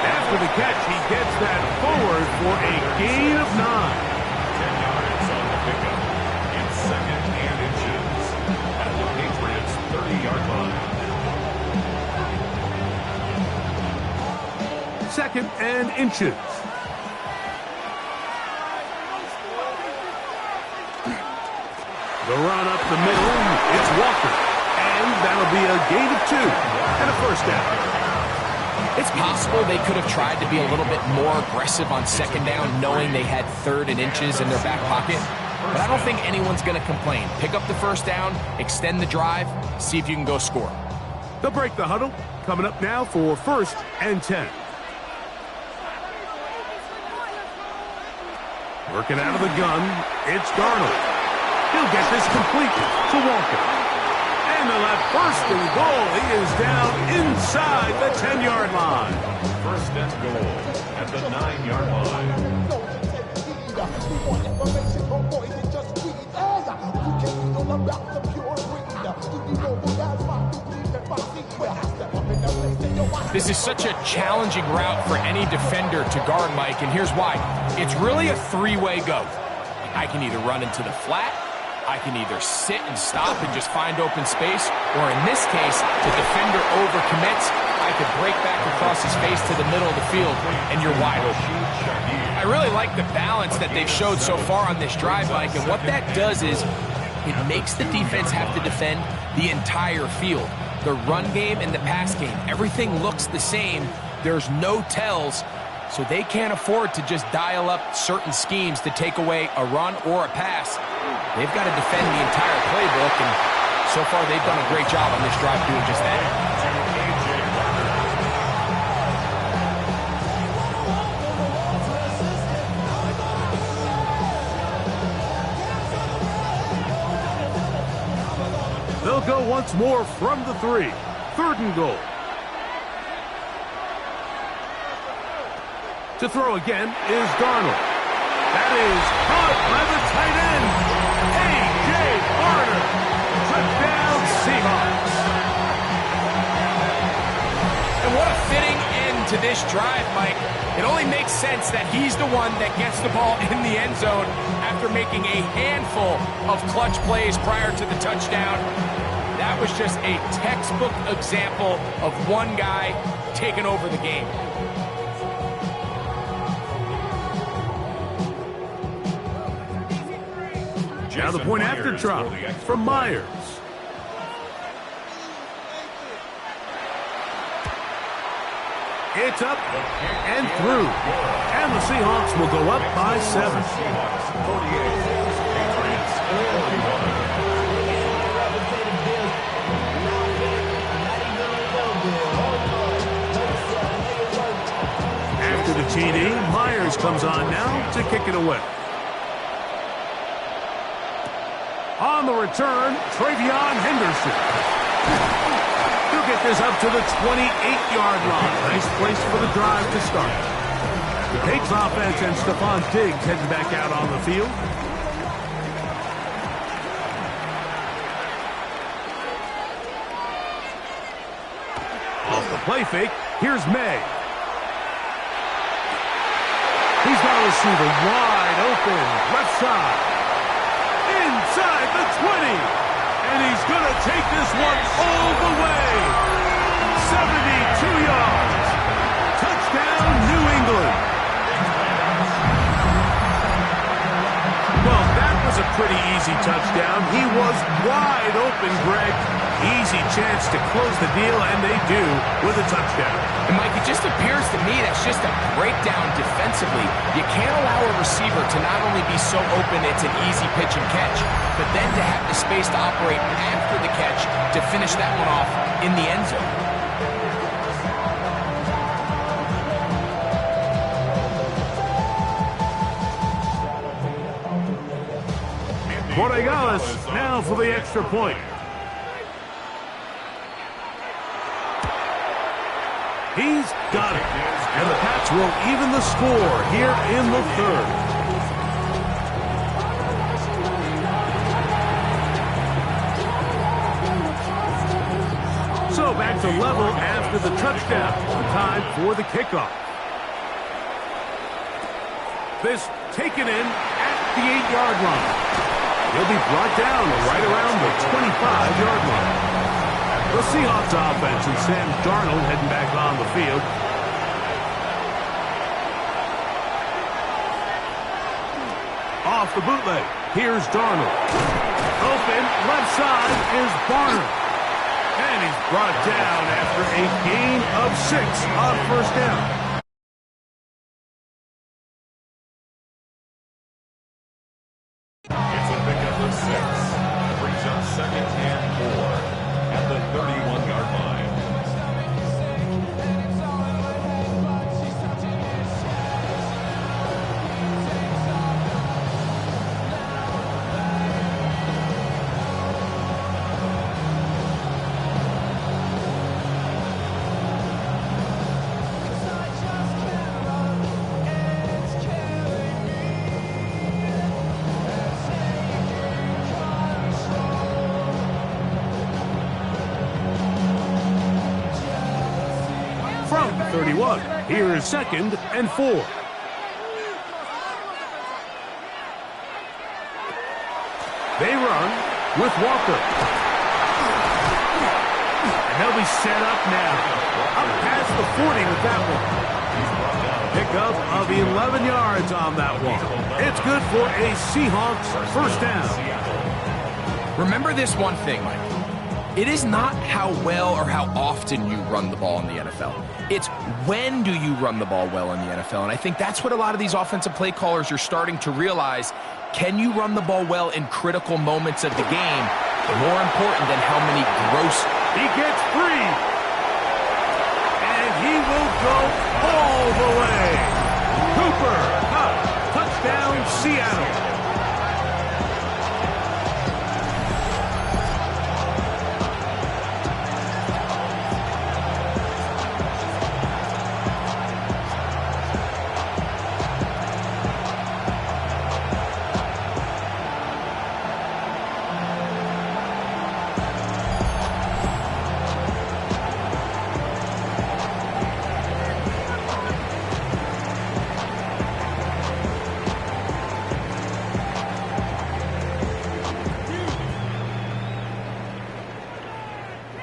After the catch, he gets that forward for a gain of 9. 10 yards on the pickup. In second and inches. At the Patriots' 30-yard line. Second and inches. The run up the middle, it's Walker. And that'll be a gain of 2 and a first down. It's possible they could have tried to be a little bit more aggressive on second down, knowing they had third and inches in their back pocket. But I don't think anyone's going to complain. Pick up the first down, extend the drive, see if you can go score. They'll break the huddle. Coming up now for 1st and 10. Working out of the gun, it's Darnold. He'll get this complete to Walker. And they'll have 1st and goal. He is down inside the 10-yard line. 1st and goal at the 9-yard line. This is such a challenging route for any defender to guard, Mike, and here's why. It's really a three-way go. I can either run into the flat, I can either sit and stop and just find open space, or in this case, the defender overcommits. I could break back across his face to the middle of the field, and you're wide open. I really like the balance that they've showed so far on this drive, Mike, and what that does is it makes the defense have to defend the entire field. The run game and the pass game, everything looks the same. There's no tells, so they can't afford to just dial up certain schemes to take away a run or a pass. They've got to defend the entire playbook, and so far they've done a great job on this drive doing just that. They'll go once more from the 3. 3rd and goal. To throw again is Darnold. That is caught by the tight end, A.J. Barner. Touchdown, Seahawks. And what a fitting end to this drive, Mike. It only makes sense that he's the one that gets the ball in the end zone after making a handful of clutch plays prior to the touchdown. That was just a textbook example of one guy taking over the game. Now the point after drop from Myers. It's up and through. And the Seahawks will go up by 7. Seahawks 48, Patriots 41. After the TD, Myers comes on now to kick it away. On the return, Travion Henderson. He'll get this up to the 28-yard line. Nice place for the drive to start. The Patriots offense and Stephon Diggs heading back out on the field. Off the play fake, here's May. He's got a receiver wide open, left side. Inside the 20. And he's going to take this one all the way. 72 yards. Touchdown, New England. Well, that was a pretty easy touchdown. He was wide open, Greg. Easy chance to close the deal, and they do with a touchdown. And Mike, it just appears to me that's just a breakdown defensively. You can't allow a receiver to not only be so open it's an easy pitch and catch, but then to have the space to operate after the catch to finish that one off in the end zone. Borregales now for the extra point. He's got it. And the Pats will even the score here in the 3rd. So back to level after the touchdown. Time for the kickoff. This taken in at the 8-yard line. He'll be brought down right around the 25-yard line. The Seahawks offense and Sam Darnold heading back on the field. Off the bootleg, here's Darnold. Open, left side is Barner. And he's brought down after a gain of 6 on 1st down. It's a pickup of 6. Brings up 2nd and 4 at the 31-yard line. 31. Here's 2nd and 4. They run with Walker. And they'll be set up now. Up past the 40 with that one. Pickup of 11 yards on that one. It's good for a Seahawks first down. Remember this one thing, Mike. It is not how well or how often you run the ball in the NFL. It's when do you run the ball well in the NFL. And I think that's what a lot of these offensive play callers are starting to realize. Can you run the ball well in critical moments of the game? More important than how many gross. He gets free. And he will go all the way. Cooper, touchdown, Seattle.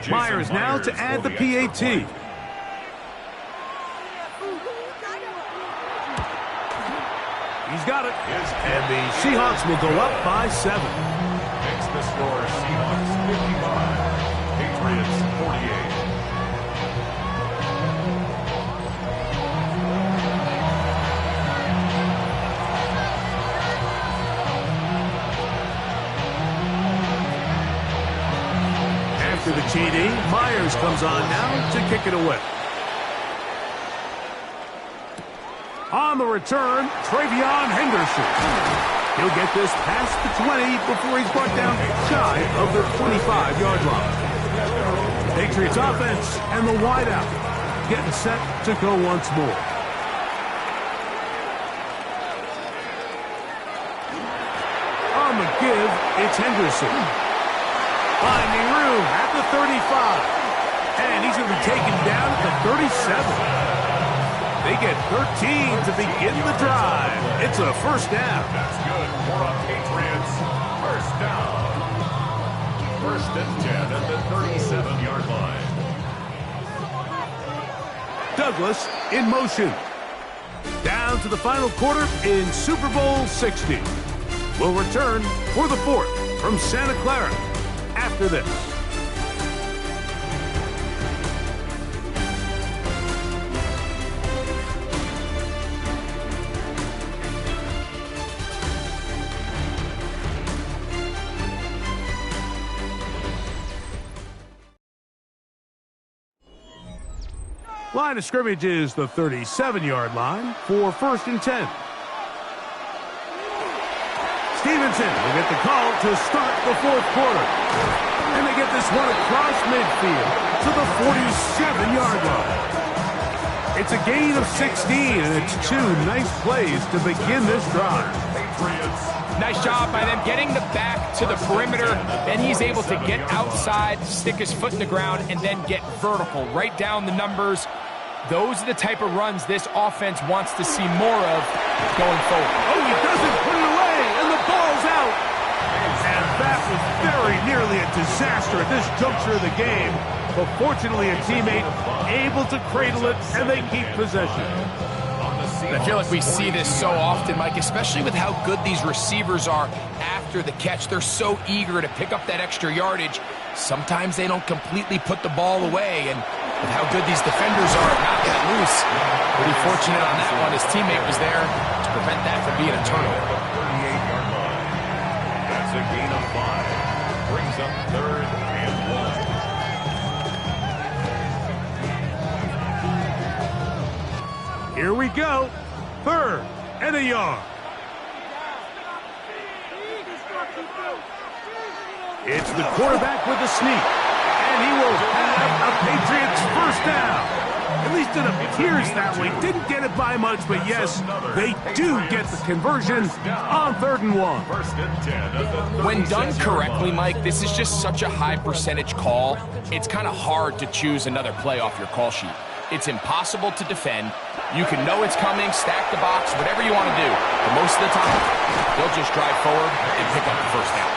Myers now to add the PAT. He's got it. And the Seahawks will go up by 7. Makes the score Seahawks 55, Patriots 48. After the TD, Myers comes on now to kick it away. On the return, Travion Henderson. He'll get this past the 20 before he's brought down shy of the 25-yard line. Patriots offense and the wideout getting set to go once more. On the give, it's Henderson. Finding room at the 35. And he's going to be taken down at the 37. They get 13 to begin the drive. It's a first down. That's good for a Patriots first down. 1st and 10 at the 37-yard line. Douglas in motion. Down to the final quarter in Super Bowl 60. We'll return for the 4th from Santa Clara after this. Line of scrimmage is the 37-yard line for 1st and 10. Stevenson will get the call to start the 4th quarter. And they get this one across midfield to the 47-yard line. It's a gain of 16, and it's 2 nice plays to begin this drive. Nice job by them getting the back to the perimeter. Then he's able to get outside, stick his foot in the ground, and then get vertical. Right down the numbers. Those are the type of runs this offense wants to see more of going forward. Oh, he doesn't put it away, and the ball's out. And that was very nearly a disaster at this juncture of the game. But fortunately, a teammate able to cradle it, and they keep possession. I feel like we see this so often, Mike, especially with how good these receivers are after the catch. They're so eager to pick up that extra yardage. Sometimes they don't completely put the ball away, and with how good these defenders are at knocking it loose, pretty fortunate on that one. His teammate was there to prevent that from being a turnover. 38-yard line. That's a gain of 5. Brings up 3rd and 1. Here we go. 3rd and a yard. It's the quarterback with the sneak. And he will have a Patriots first down. At least it appears that way. Didn't get it by much, but yes, they do get the conversion on 3rd and 1. 1st and 10. When done correctly, Mike, this is just such a high percentage call. It's kind of hard to choose another play off your call sheet. It's impossible to defend. You can know it's coming, stack the box, whatever you want to do. But most of the time, they'll just drive forward and pick up the first down.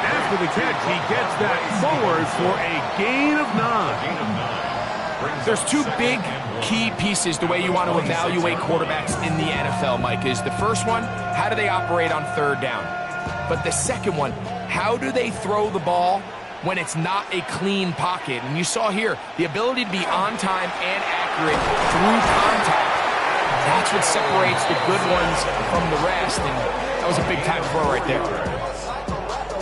After the catch, he gets that forward for a gain of 9. There's two big key pieces the way you want to evaluate quarterbacks in the NFL, Mike, is the first one, how do they operate on third down? But the second one, how do they throw the ball when it's not a clean pocket? And you saw here, the ability to be on time and accurate through contact. That's what separates the good ones from the rest, and that was a big-time throw right there.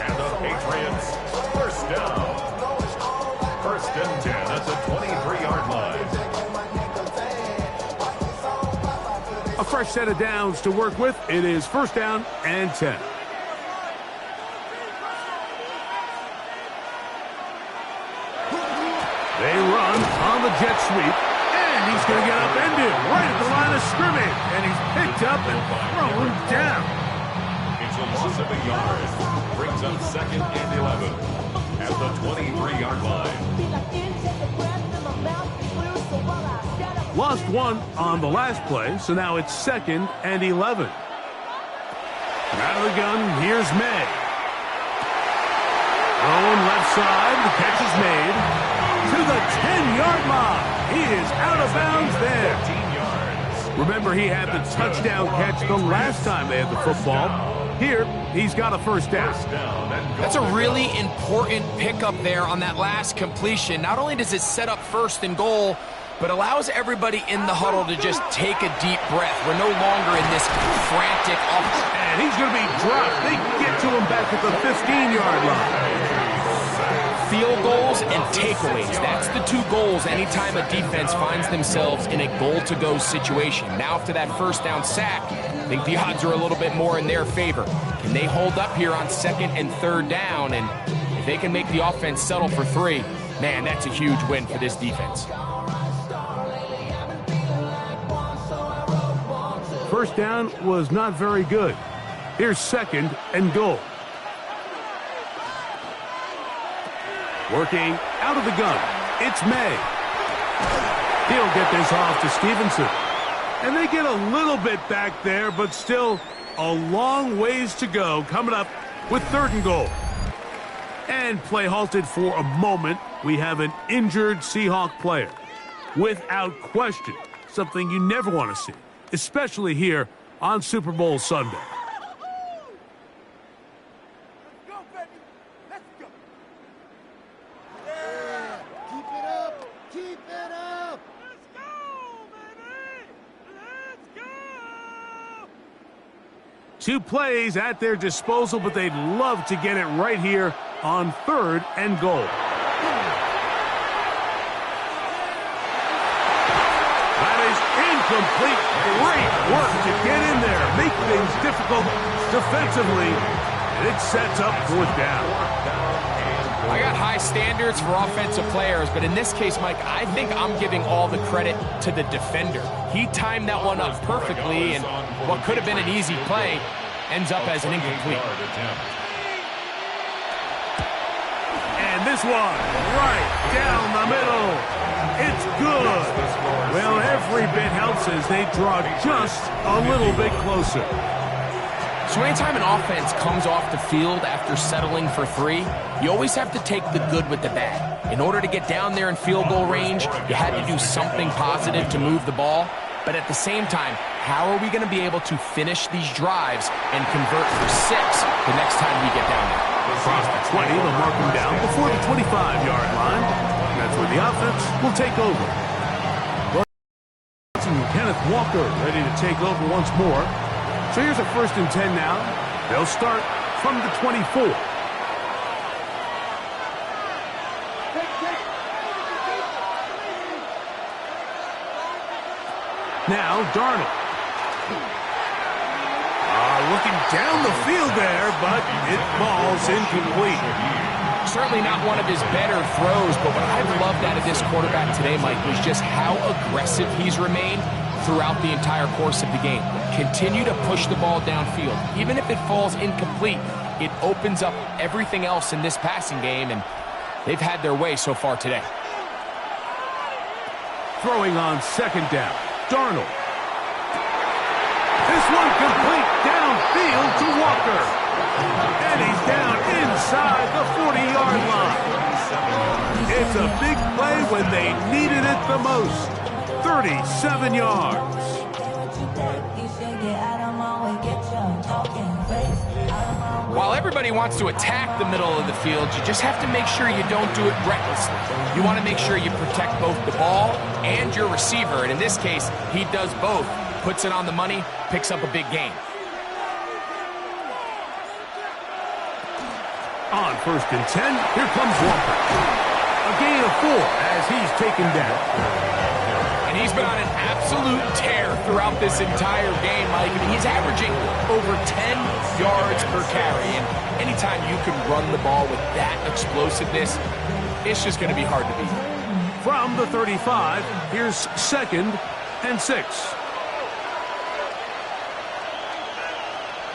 And the Patriots, first down. First and 10 at the 23-yard line. A fresh set of downs to work with. It is first down and 10. They run on the jet sweep, and he's going to get upended right at the line of scrimmage, and he's picked up and thrown down. It's a loss of a yard. Brings up second and 11 at the 23-yard line. Lost one on the last play, so now it's second and 11. Out of the gun, here's May. Throwing left side, the catch is made. To the 10-yard line. He is out of bounds there. 15 yards. Remember, he had the touchdown catch the last time they had the football. Here, he's got a first down. That's a really important pickup there on that last completion. Not only does it set up first and goal, but allows everybody in the huddle to just take a deep breath. We're no longer in this frantic offense. And he's going to be dropped. They get to him back at the 15-yard line. Field goals and takeaways. That's the two goals anytime a defense finds themselves in a goal-to-go situation. Now after that first down sack, I think the odds are a little bit more in their favor. Can they hold up here on second and third down? And if they can make the offense settle for 3, man, that's a huge win for this defense. First down was not very good. Here's second and goal. Working out of the gun, it's May. He'll get this off to Stevenson. And they get a little bit back there, but still a long ways to go. Coming up with third and goal. And play halted for a moment. We have an injured Seahawk player. Without question, something you never want to see, especially here on Super Bowl Sunday. Two plays at their disposal, but they'd love to get it right here on third and goal. That is incomplete. Great work to get in there, make things difficult defensively, and it sets up fourth down. I got high standards for offensive players, but in this case, Mike, I think I'm giving all the credit to the defender. He timed that one up perfectly, and what could have been an easy play ends up as an incomplete. And this one, right down the middle. It's good. Well, every bit helps as they draw just a little bit closer. So anytime an offense comes off the field after settling for 3, you always have to take the good with the bad. In order to get down there in field goal range, you had to do something positive to move the ball. But at the same time, how are we going to be able to finish these drives and convert for 6 the next time we get down there? Across the 20, they'll mark him down before the 25-yard line. That's where the offense will take over. Kenneth Walker ready to take over once more. So here's a first and 10 now. They'll start from the 24. Now Darnold. Looking down the field there, but it falls incomplete. Certainly not one of his better throws, but what I've loved out of this quarterback today, Mike, was just how aggressive he's remained throughout the entire course of the game. Continue to push the ball downfield. Even if it falls incomplete, it opens up everything else in this passing game, and they've had their way so far today. Throwing on second down. Darnold. This one complete downfield to Walker. And he's down inside the 40-yard line. It's a big play when they needed it the most. 37 yards. While everybody wants to attack the middle of the field, you just have to make sure you don't do it recklessly. You want to make sure you protect both the ball and your receiver, and in this case, he does both. Puts it on the money, picks up a big gain. On 1st and 10, here comes Walker. A gain of 4 as he's taken down. And he's been on an absolute tear throughout this entire game, Mike. I mean, he's averaging over 10 yards per carry. And anytime you can run the ball with that explosiveness, it's just going to be hard to beat. From the 35, here's 2nd and 6.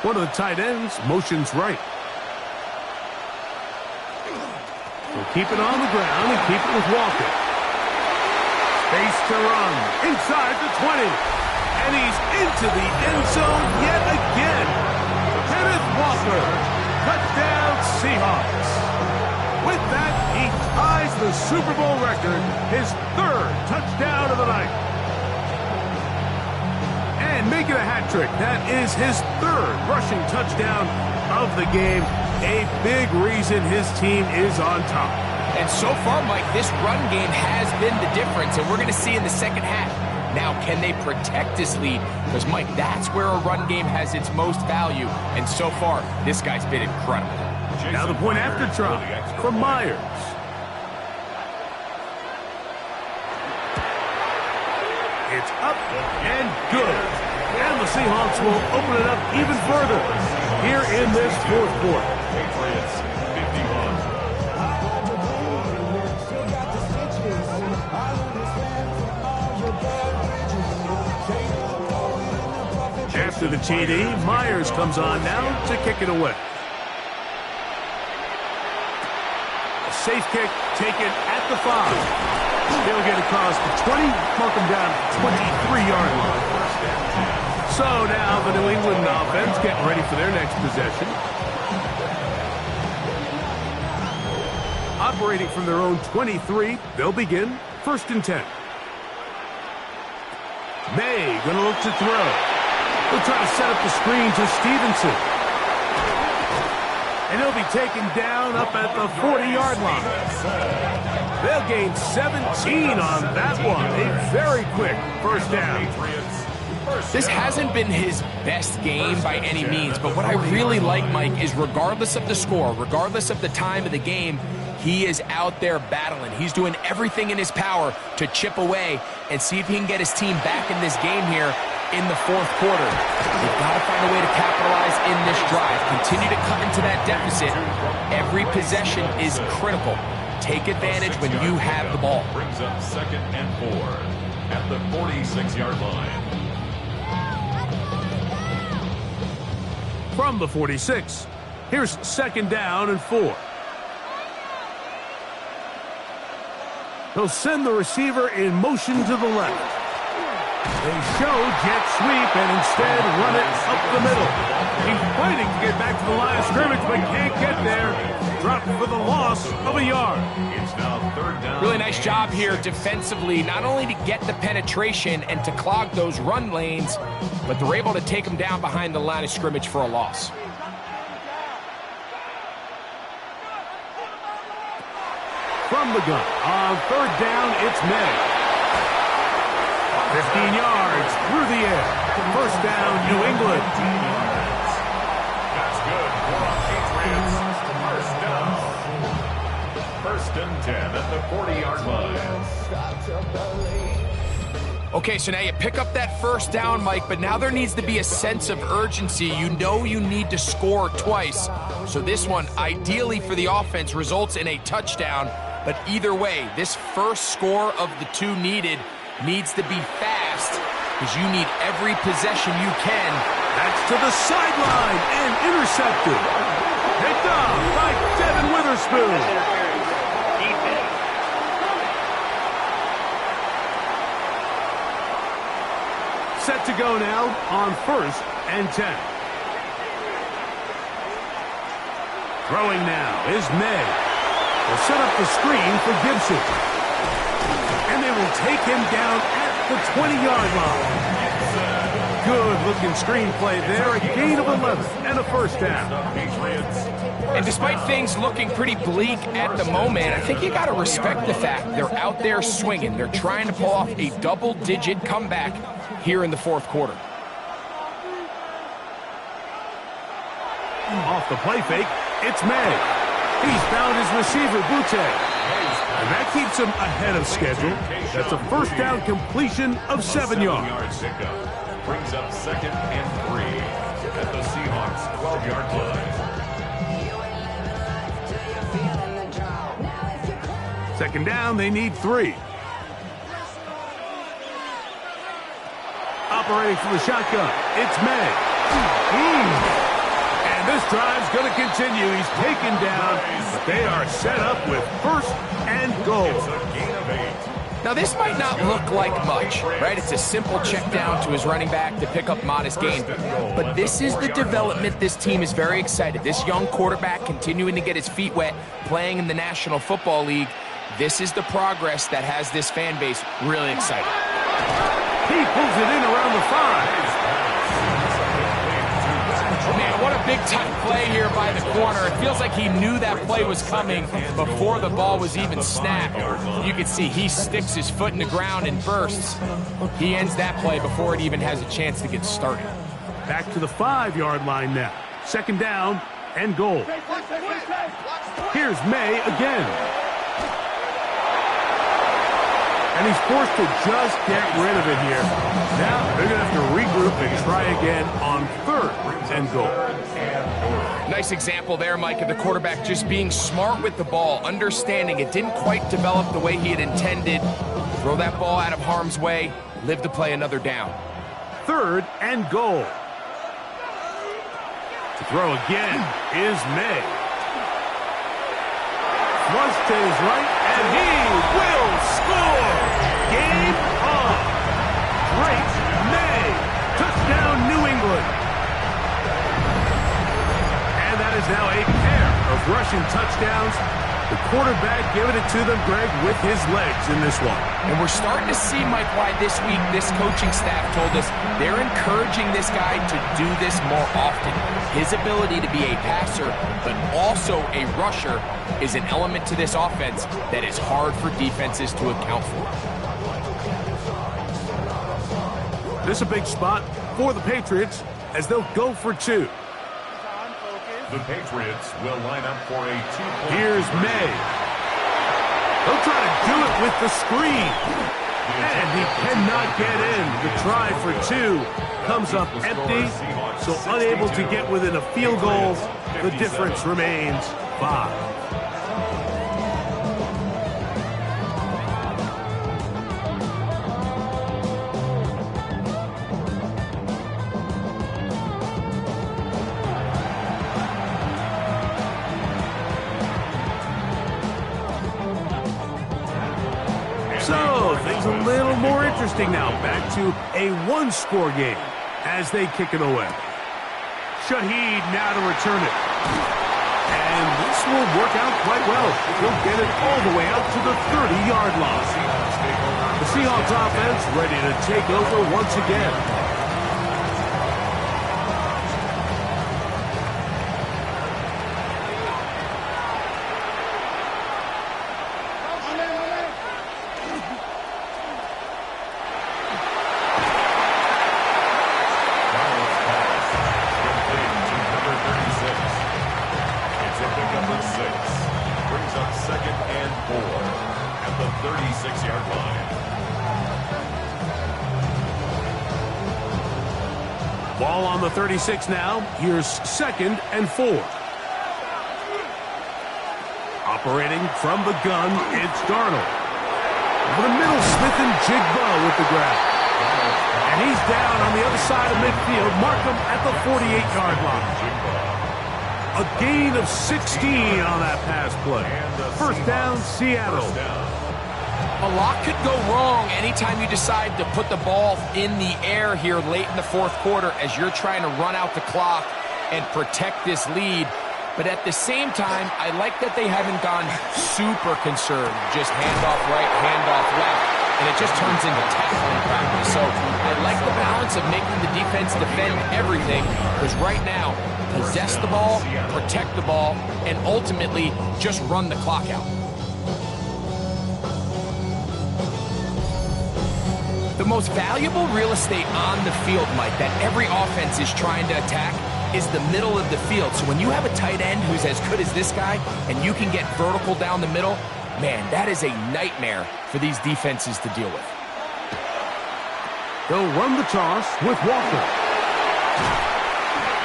One of the tight ends motions right. We'll keep it on the ground and keep it with Walker. Space to run. Inside the 20. And he's into the end zone yet again. Kenneth Walker. Touchdown Seahawks. With that, he ties the Super Bowl record. His 3rd touchdown of the night. And making a hat trick. That is his 3rd rushing touchdown of the game. A big reason his team is on top. And so far, Mike, this run game has been the difference, and we're going to see in the second half. Now, can they protect this lead? Because, Mike, that's where a run game has its most value. And so far, this guy's been incredible. Now the point after try from Myers. It's up and good. And the Seahawks will open it up even further here in this 4th quarter. Patriots 51. After the TD, Myers comes on now to kick it away. A safe kick taken at the 5. He'll get across the 20, mark him down at the 23-yard line. So now the New England offense getting ready for their next possession. Operating from their own 23, they'll begin 1st and 10. May going to look to throw. He'll try to set up the screen to Stevenson. And he'll be taken down up at the 40-yard line. They'll gain 17 on that one. A very quick 1st down. This hasn't been his best game by any means, but what I really like, Mike, is regardless of the score, regardless of the time of the game, he is out there battling. He's doing everything in his power to chip away and see if he can get his team back in this game here in the 4th quarter. They've got to find a way to capitalize in this drive. Continue to cut into that deficit. Every possession is critical. Take advantage when you have the ball. Brings up 2nd and 4 at the 46-yard line. From the 46, here's 2nd down and 4. He'll send the receiver in motion to the left. They show jet sweep and instead run it up the middle. He's fighting to get back to the line of scrimmage, but can't get there. Dropped for the loss of a yard. It's now 3rd down. Really nice job here defensively, not only to get the penetration and to clog those run lanes, but they're able to take them down behind the line of scrimmage for a loss. From the gun, on 3rd down, it's May. 15 yards through the air. 1st down, New England. That's good for Patriots. 1st down. 1st and 10 at the 40-yard line. Okay, so now you pick up that 1st down, Mike, but now there needs to be a sense of urgency. You know you need to score twice. So this one, ideally for the offense, results in a touchdown. But either way, this first score of the 2 needed needs to be fast because you need every possession you can. That's to the sideline and intercepted. Picked off by Devin Witherspoon. set to go now on 1st and 10. Throwing now is May. They'll set up the screen for Gibson. And they will take him down at the 20-yard line. Good-looking screenplay there. A gain of 11 and a first down. And despite things looking pretty bleak at the moment, I think you got to respect the fact they're out there swinging. They're trying to pull off a double-digit comeback here in the fourth quarter. Off the play fake, it's May. He's found his receiver, Butte. And that keeps him ahead of schedule. That's a first down completion of 7 yards. Brings up 2nd and 3 at the Seahawks 12-yard line. Second down, they need 3. Operating from the shotgun, it's May. And this drive's going to continue. He's taken down, but they are set up with 1st and goal. It's a gain of 8. Now, this might not look like much, right? It's a simple check down to his running back to pick up modest gain. But this is the development this team is very excited. This young quarterback continuing to get his feet wet, playing in the National Football League. This is the progress that has this fan base really excited. He pulls it in around the 5. Man, what a big-time play here by the corner. It feels like he knew that play was coming before the ball was even snapped. You can see he sticks his foot in the ground and bursts. He ends that play before it even has a chance to get started. Back to the 5-yard line now. Second down and goal. Here's May again. And he's forced to just get rid of it here. Now they're going to have to regroup and try again on 3rd and goal. Nice example there, Mike, of the quarterback just being smart with the ball, understanding it didn't quite develop the way he had intended. Throw that ball out of harm's way, live to play another down. 3rd and goal. To throw again is May. Flush to his right, and he will score! Game on! Great May! Touchdown, New England! And that is now a pair of rushing touchdowns. The quarterback giving it to them, Greg, with his legs in this one. And we're starting to see, Mike, why this week this coaching staff told us they're encouraging this guy to do this more often. His ability to be a passer, but also a rusher, is an element to this offense that is hard for defenses to account for. This is a big spot for the Patriots as they'll go for 2. The Patriots will line up for a 2-point. Here's May. They'll try to do it with the screen. And he cannot get in. The try for 2 comes up empty, so unable to get within a field goal. The difference remains 5. So, things a little more interesting now. Back to a 1-score game as they kick it away. Shaheed now to return it. And this will work out quite well. He'll get it all the way out to the 30-yard line. The Seahawks offense ready to take over once again. Ball on the 36 now. Here's 2nd and 4. Operating from the gun, it's Darnold. Over the middle, Smith and Jigba with the grab. And he's down on the other side of midfield. Markham at the 48-yard line. A gain of 16 on that pass play. First down, Seattle. A lot could go wrong anytime you decide to put the ball in the air here late in the fourth quarter as you're trying to run out the clock and protect this lead. But at the same time, I like that they haven't gone super conservative. Just handoff right, handoff left, and it just turns into tackling practice. So I like the balance of making the defense defend everything, because right now, possess the ball, protect the ball, and ultimately just run the clock out. The most valuable real estate on the field, Mike, that every offense is trying to attack is the middle of the field. So when you have a tight end who's as good as this guy and you can get vertical down the middle, man, that is a nightmare for these defenses to deal with. They'll run the toss with Walker.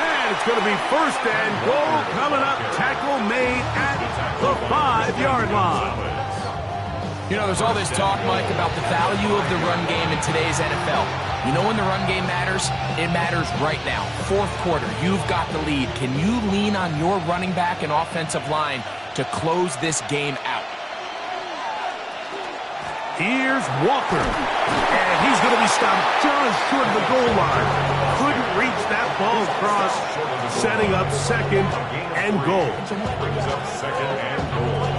And it's going to be first and goal coming up. Tackle made at the 5-yard line. You know, there's all this talk, Mike, about the value of the run game in today's NFL. You know when the run game matters? It matters right now. Fourth quarter, you've got the lead. Can you lean on your running back and offensive line to close this game out? Here's Walker. And he's going to be stopped just short of the goal line. Couldn't reach that ball across, setting up second and goal. Brings up second and goal.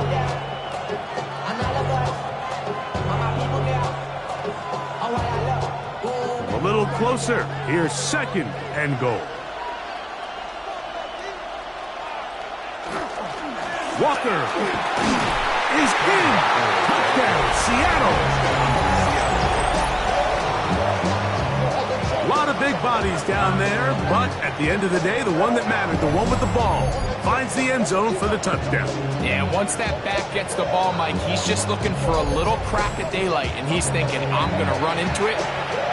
A little closer. Here's second and goal. Walker is in. Touchdown, Seattle. A lot of big bodies down there, but at the end of the day, the one that mattered, the one with the ball, finds the end zone for the touchdown. Yeah, once that back gets the ball, Mike, he's just looking for a little crack of daylight, and he's thinking, I'm going to run into it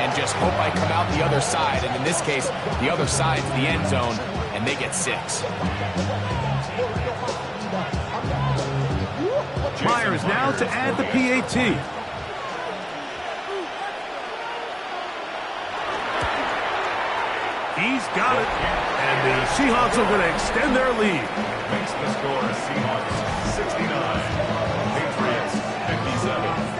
and just hope I come out the other side. And in this case, the other side's the end zone, and they get 6. Myers now to add the PAT. He's got it. And the Seahawks are going to extend their lead. Makes the score Seahawks 69, Patriots 57.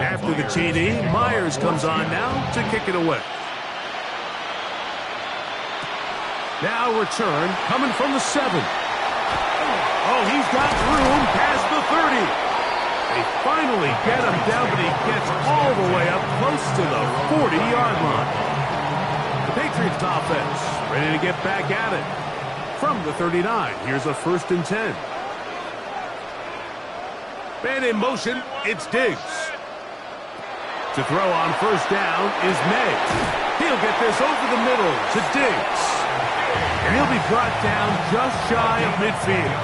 After the TD, Myers comes on now to kick it away. Now return coming from the 7. Oh, he's got room past the 30. They finally get him down, but he gets all the way up close to the 40-yard line. The Patriots offense ready to get back at it. From the 39, here's a 1st and 10. Man in motion, it's Diggs. To throw on 1st down is May. He'll get this over the middle to Diggs. And he'll be brought down just shy of midfield.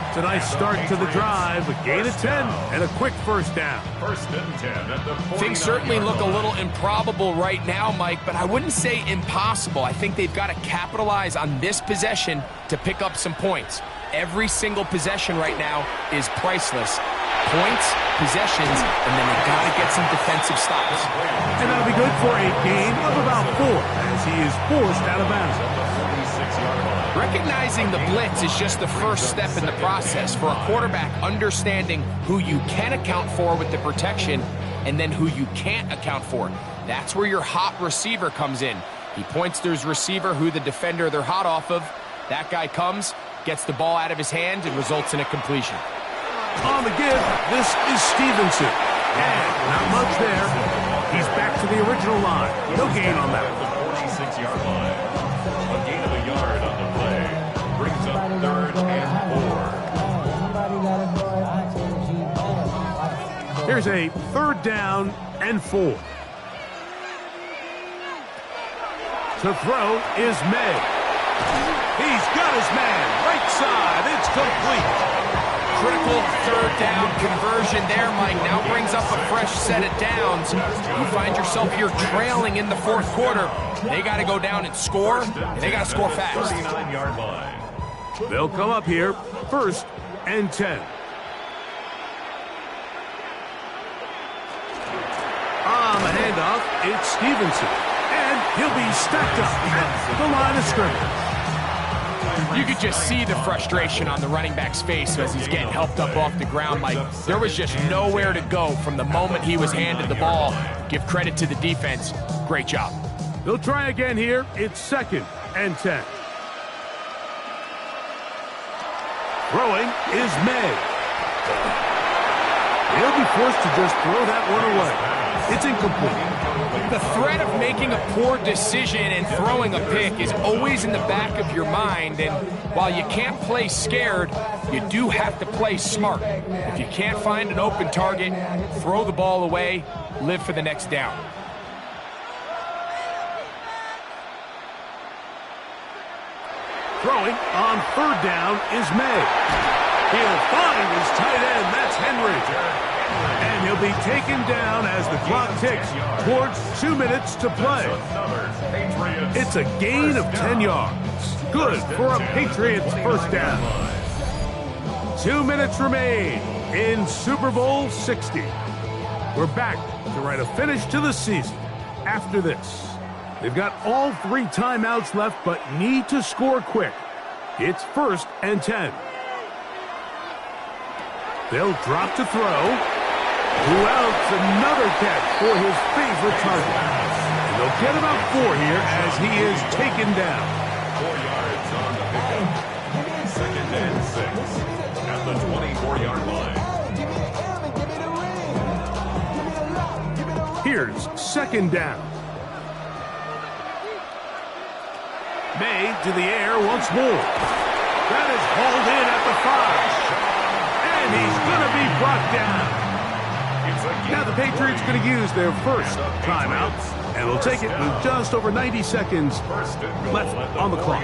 It's a nice start to the drive, a gain of 10, and a quick 1st down. 1st and 10 at the 49. Things certainly look a little improbable right now, Mike, but I wouldn't say impossible. I think they've got to capitalize on this possession to pick up some points. Every single possession right now is priceless. Points, possessions, and then they got to get some defensive stops. And that'll be good for a gain of about 4 as he is forced out of bounds. Recognizing the blitz is just the first step in the process for a quarterback, understanding who you can account for with the protection and then who you can't account for. That's where your hot receiver comes in. He points to his receiver, who the defender they're hot off of. That guy comes, gets the ball out of his hand, and results in a completion. On the give, this is Stevenson. And not much there. He's back to the original line. No gain on that. The 46-yard line. A gain of a yard on the play. Brings up 3rd and 4. Here's a 3rd down and 4. To throw is May. He's got his man. Right side. It's complete. Critical 3rd down conversion there, Mike. Now brings up a fresh set of downs. You find yourself here trailing in the 4th quarter. They got to go down and score, and they got to score fast. 39-yard line. They'll come up here 1st and 10. On it's Stevenson. And he'll be stacked up at the line of scrimmage. You could just see the frustration on the running back's face as he's getting helped up off the ground. Like, there was just nowhere to go from the moment he was handed the ball. Give credit to the defense. Great job. They'll try again here. It's 2nd and 10. Throwing is May. He'll be forced to just throw that one away. It's incomplete. The threat of making a poor decision and throwing a pick is always in the back of your mind, and while you can't play scared, you do have to play smart. If you can't find an open target, throw the ball away, live for the next down. Throwing on 3rd down is May. He'll find his tight end. That's Henry. And he'll be taken down as the clock ticks towards 2 minutes to play. It's a gain of 10 yards. Good for a Patriots first down. 2 minutes remain in Super Bowl 60. We're back to write a finish to the season after this. They've got all 3 timeouts left, but need to score quick. It's 1st and 10. They'll drop to throw. Who else? Another catch for his favorite target. And they'll get about 4 here as he is taken down. 4 yards on the pickup. 2nd and 6 at the 24-yard line. Here's 2nd down. May to the air once more. That is hauled in at the 5. And he's going to be brought down. Now the Patriots going to use their first timeout, and they'll take it with just over 90 seconds left on the clock.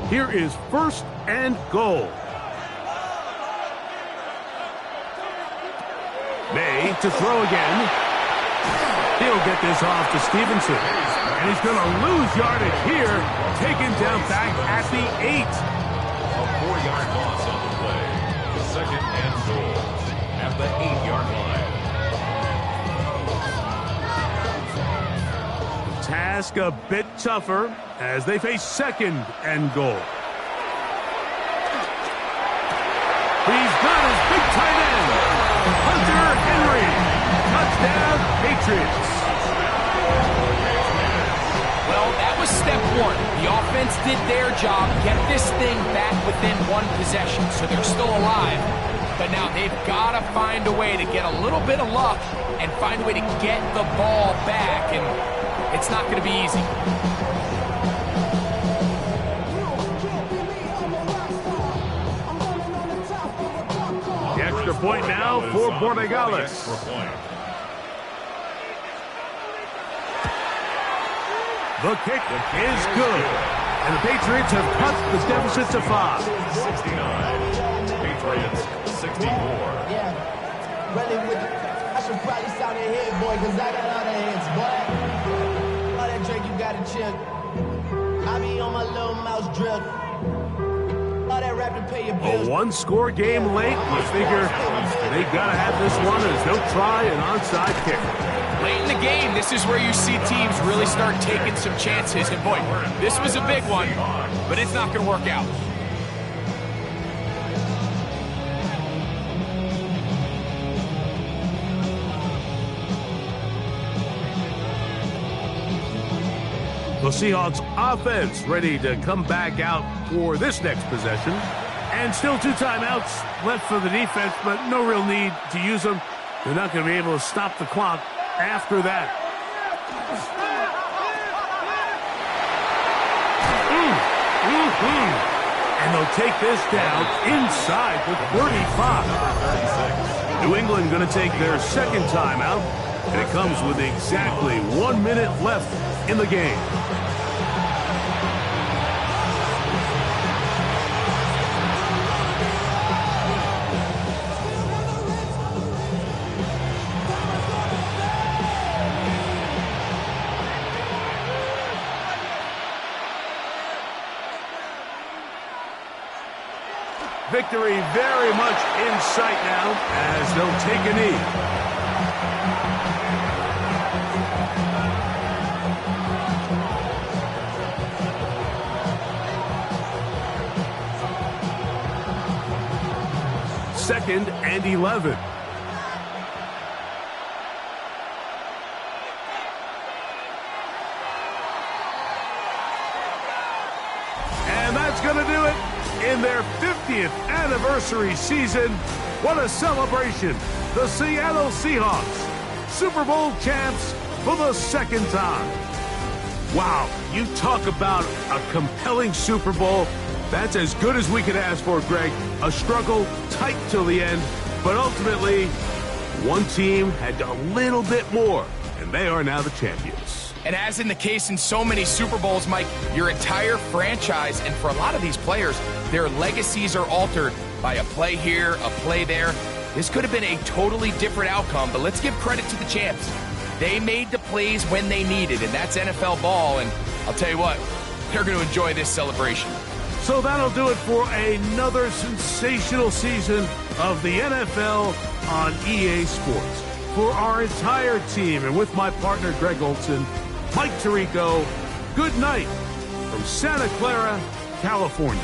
Here is 1st and goal. May to throw again. He'll get this off to Stevenson. And he's going to lose yardage here, taken down back at the 8. A 4-yard loss on the play. 2nd and goal at the 8-yard line. Task a bit tougher as they face 2nd and goal. He's got his big tight end, Hunter Henry. Touchdown, Patriots. Well, that was step 1. The offense did their job, get this thing back within 1 possession, so they're still alive. But now they've got to find a way to get a little bit of luck and find a way to get the ball back, and it's not going to be easy. The extra point now for Borregales. The kick is good. And the Patriots have cut the deficit to 5. 69. Patriots 64. Yeah. Running with I should probably sound a head, boy, because I got other heads, boy. All that drink you got to chill. I be on my little mouse drip. All that rap to pay your bills. A 1-score game late. You figure they got to have this one as they'll try an onside kick. Late in the game, this is where you see teams really start taking some chances. And boy, this was a big one, but it's not going to work out. The Seahawks offense ready to come back out for this next possession. And still 2 timeouts left for the defense, but no real need to use them. They're not going to be able to stop the clock after that. And they'll take this down inside the 35. New England going to take their 2nd timeout, and it comes with exactly 1 minute left in the game. Victory very much in sight now as they'll take a knee. Second and 11. And that's going to do it. In their 50th anniversary season, what a celebration. The Seattle Seahawks, Super Bowl champs for the second time. Wow, you talk about a compelling Super Bowl. That's as good as we could ask for, Greg. A struggle tight till the end, but ultimately, one team had a little bit more, and they are now the champions. And as in the case in so many Super Bowls, Mike, your entire franchise, and for a lot of these players, their legacies are altered by a play here, a play there. This could have been a totally different outcome, but let's give credit to the champs. They made the plays when they needed, and that's NFL ball, and I'll tell you what, they're going to enjoy this celebration. So that'll do it for another sensational season of the NFL on EA Sports. For our entire team, and with my partner Greg Olson, Mike Tirico, good night from Santa Clara, California.